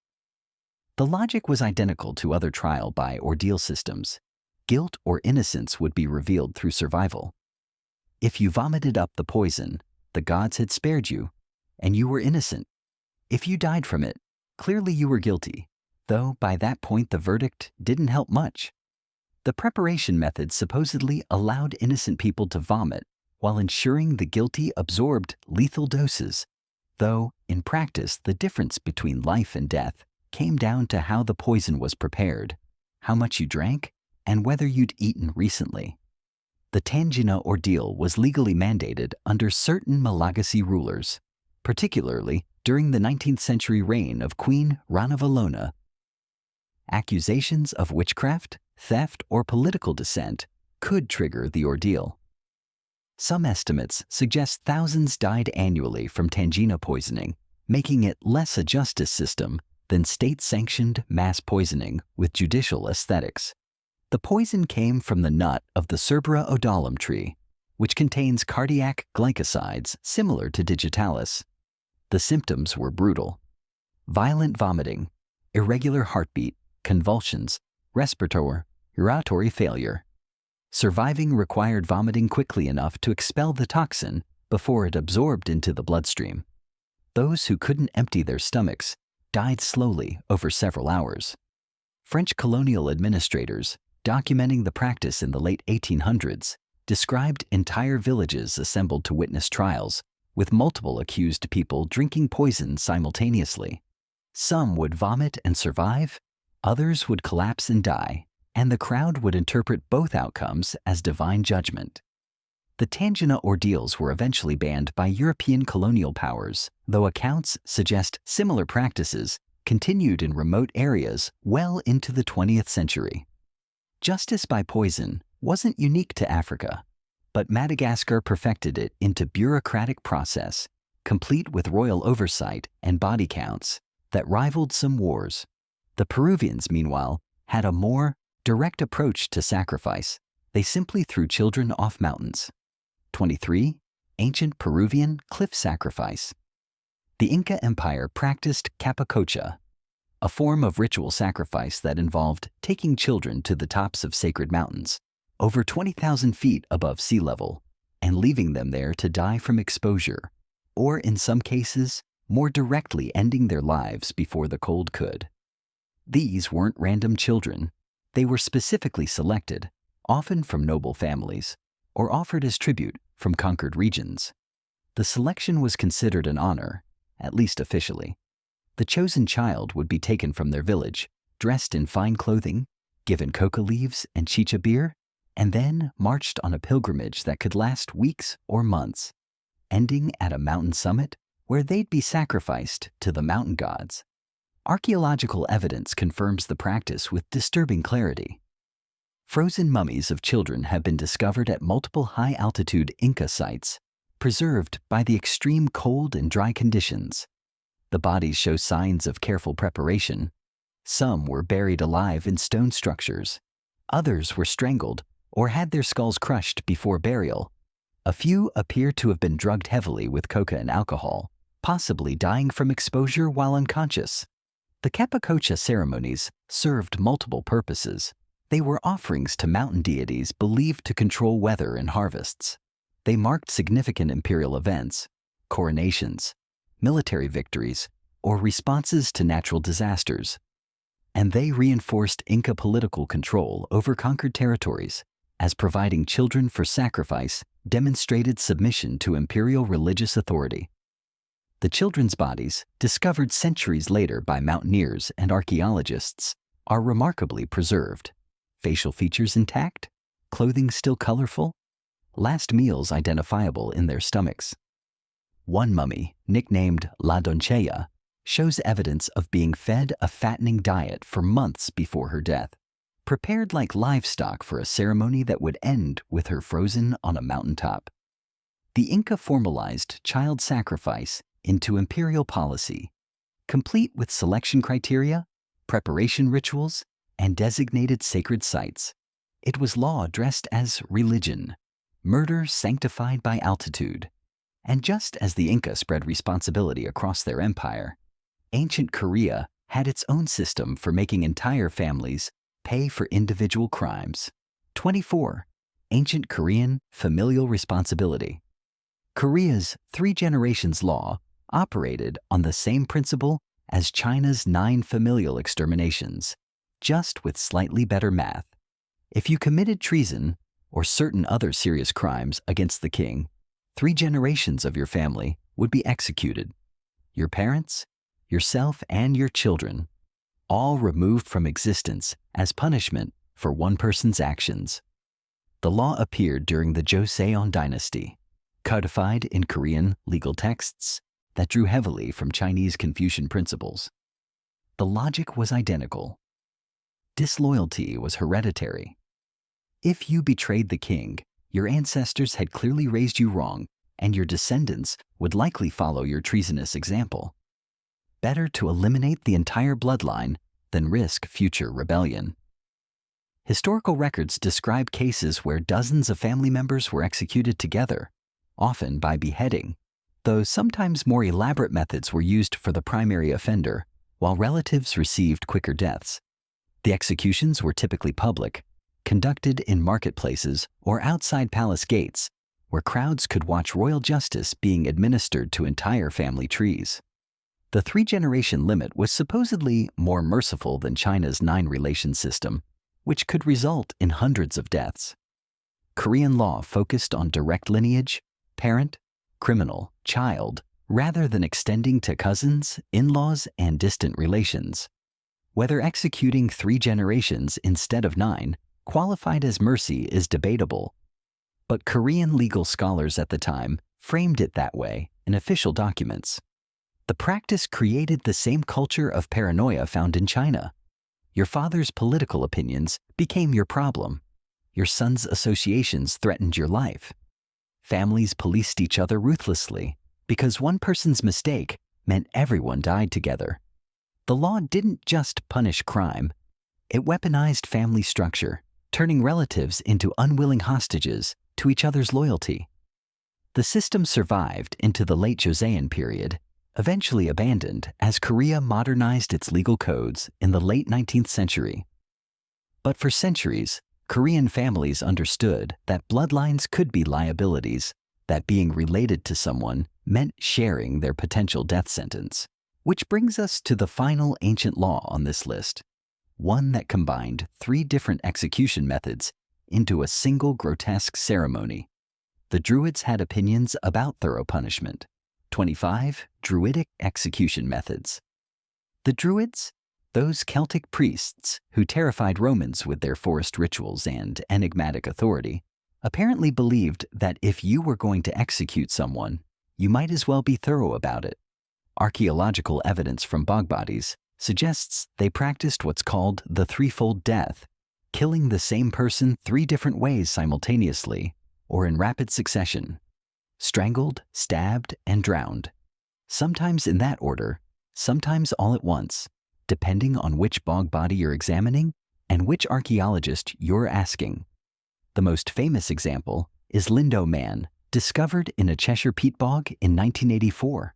Speaker 1: The logic was identical to other trial by ordeal systems. Guilt or innocence would be revealed through survival. If you vomited up the poison, the gods had spared you, and you were innocent. If you died from it, clearly you were guilty, though by that point the verdict didn't help much. The preparation method supposedly allowed innocent people to vomit while ensuring the guilty absorbed lethal doses, though in practice the difference between life and death came down to how the poison was prepared, how much you drank, and whether you'd eaten recently. The Tangina ordeal was legally mandated under certain Malagasy rulers, particularly during the 19th century reign of Queen Ranavalona. Accusations of witchcraft, theft, or political dissent could trigger the ordeal. Some estimates suggest thousands died annually from Tangina poisoning, making it less a justice system than state-sanctioned mass poisoning with judicial aesthetics. The poison came from the nut of the Cerbera odolum tree, which contains cardiac glycosides similar to digitalis. The symptoms were brutal: violent vomiting, irregular heartbeat, convulsions, respiratory failure. Surviving required vomiting quickly enough to expel the toxin before it absorbed into the bloodstream. Those who couldn't empty their stomachs died slowly over several hours. French colonial administrators, documenting the practice in the late 1800s, described entire villages assembled to witness trials, with multiple accused people drinking poison simultaneously. Some would vomit and survive, others would collapse and die, and the crowd would interpret both outcomes as divine judgment. The Tangina ordeals were eventually banned by European colonial powers, though accounts suggest similar practices continued in remote areas well into the 20th century. Justice by poison wasn't unique to Africa, but Madagascar perfected it into bureaucratic process, complete with royal oversight and body counts that rivaled some wars. The Peruvians, meanwhile, had a more direct approach to sacrifice. They simply threw children off mountains. 23. Ancient Peruvian cliff sacrifice. The Inca Empire practiced capacocha, a form of ritual sacrifice that involved taking children to the tops of sacred mountains, over 20,000 feet above sea level, and and leaving them there to die from exposure, or in some cases, more directly ending their lives before the cold could. These weren't random children. They were specifically selected, often from noble families, or offered as tribute from conquered regions. The selection was considered an honor, at least officially. The chosen child would be taken from their village, dressed in fine clothing, given coca leaves and chicha beer, and then marched on a pilgrimage that could last weeks or months, ending at a mountain summit where they'd be sacrificed to the mountain gods. Archaeological evidence confirms the practice with disturbing clarity. Frozen mummies of children have been discovered at multiple high-altitude Inca sites, preserved by the extreme cold and dry conditions. The bodies show signs of careful preparation. Some were buried alive in stone structures. Others were strangled or had their skulls crushed before burial. A few appear to have been drugged heavily with coca and alcohol, possibly dying from exposure while unconscious. The Kepakocha ceremonies served multiple purposes. They were offerings to mountain deities believed to control weather and harvests. They marked significant imperial events, coronations, military victories, or responses to natural disasters. And they reinforced Inca political control over conquered territories, as providing children for sacrifice demonstrated submission to imperial religious authority. The children's bodies, discovered centuries later by mountaineers and archaeologists, are remarkably preserved. Facial features intact, clothing still colorful, last meals identifiable in their stomachs. One mummy, nicknamed La Doncella, shows evidence of being fed a fattening diet for months before her death, prepared like livestock for a ceremony that would end with her frozen on a mountaintop. The Inca formalized child sacrifice into imperial policy, complete with selection criteria, preparation rituals, and designated sacred sites. It was law dressed as religion, murder sanctified by altitude. And just as the Inca spread responsibility across their empire, ancient Korea had its own system for making entire families pay for individual crimes. 24. Ancient Korean familial responsibility. Korea's 3 generations law operated on the same principle as China's 9 familial exterminations, just with slightly better math. If you committed treason or certain other serious crimes against the king, 3 generations of your family would be executed. Your parents, yourself, and your children, all removed from existence as punishment for one person's actions. The law appeared during the Joseon dynasty, codified in Korean legal texts that drew heavily from Chinese Confucian principles. The logic was identical. Disloyalty was hereditary. If you betrayed the king, your ancestors had clearly raised you wrong, and your descendants would likely follow your treasonous example. Better to eliminate the entire bloodline than risk future rebellion. Historical records describe cases where dozens of family members were executed together, often by beheading, though sometimes more elaborate methods were used for the primary offender, while relatives received quicker deaths. The executions were typically public, conducted in marketplaces or outside palace gates, where crowds could watch royal justice being administered to entire family trees. The 3-generation limit was supposedly more merciful than China's 9-relation system, which could result in hundreds of deaths. Korean law focused on direct lineage, parent, criminal, child, rather than extending to cousins, in-laws, and distant relations. Whether executing 3 generations instead of 9 qualified as mercy is debatable, but Korean legal scholars at the time framed it that way in official documents. The practice created the same culture of paranoia found in China. Your father's political opinions became your problem. Your son's associations threatened your life. Families policed each other ruthlessly because one person's mistake meant everyone died together. The law didn't just punish crime. It weaponized family structure, turning relatives into unwilling hostages to each other's loyalty. The system survived into the late Joseon period, eventually abandoned as Korea modernized its legal codes in the late 19th century. But for centuries, Korean families understood that bloodlines could be liabilities that being related to someone meant sharing their potential death sentence. Which brings us to the final ancient law on this list, one that combined 3 different execution methods into a single grotesque ceremony. The Druids had opinions about thorough punishment. 25 Druidic execution methods. The Druids, those Celtic priests who terrified Romans with their forced rituals and enigmatic authority, apparently believed that if you were going to execute someone, you might as well be thorough about it. Archaeological evidence from bog bodies suggests they practiced what's called the threefold death, killing the same person 3 different ways simultaneously or in rapid succession: strangled, stabbed, and drowned. Sometimes in that order, sometimes all at once, depending on which bog body you're examining and which archaeologist you're asking. The most famous example is Lindo Man, discovered in a Cheshire peat bog in 1984.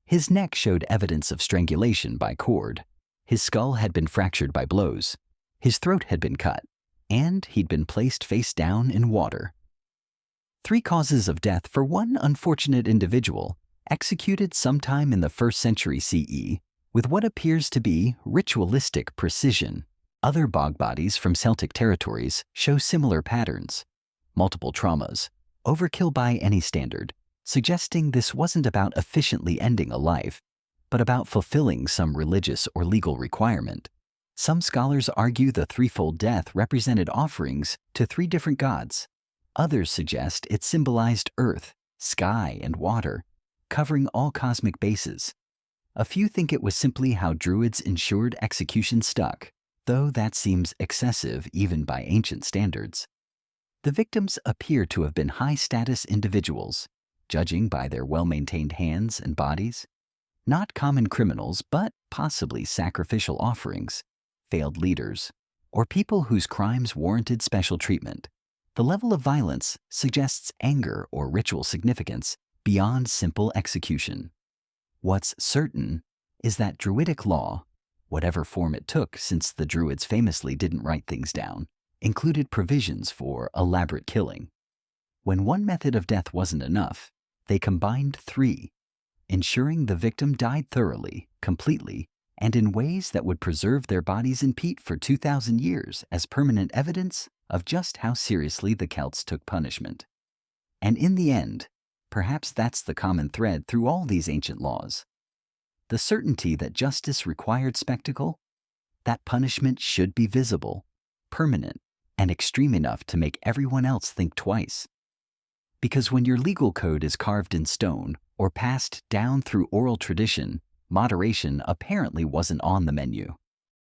Speaker 1: His neck showed evidence of strangulation by cord. His skull had been fractured by blows. His throat had been cut, and he'd been placed face down in water. 3 causes of death for one unfortunate individual, executed sometime in the 1st century CE with what appears to be ritualistic precision. Other bog bodies from Celtic territories show similar patterns. Multiple traumas, overkill by any standard, suggesting this wasn't about efficiently ending a life, but about fulfilling some religious or legal requirement. Some scholars argue the threefold death represented offerings to 3 different gods. Others suggest it symbolized earth, sky, and water, covering all cosmic bases. A few think it was simply how Druids ensured execution stuck, though that seems excessive even by ancient standards. The victims appear to have been high-status individuals, judging by their well-maintained hands and bodies. Not common criminals, but possibly sacrificial offerings, failed leaders, or people whose crimes warranted special treatment. The level of violence suggests anger or ritual significance beyond simple execution. What's certain is that Druidic law, whatever form it took since the Druids famously didn't write things down, included provisions for elaborate killing. When one method of death wasn't enough, they combined 3, ensuring the victim died thoroughly, completely, and in ways that would preserve their bodies in peat for 2,000 years as permanent evidence of just how seriously the Celts took punishment. And in the end, perhaps that's the common thread through all these ancient laws. The certainty that justice required spectacle, that punishment should be visible, permanent, and extreme enough to make everyone else think twice. Because when your legal code is carved in stone or passed down through oral tradition, moderation apparently wasn't on the menu.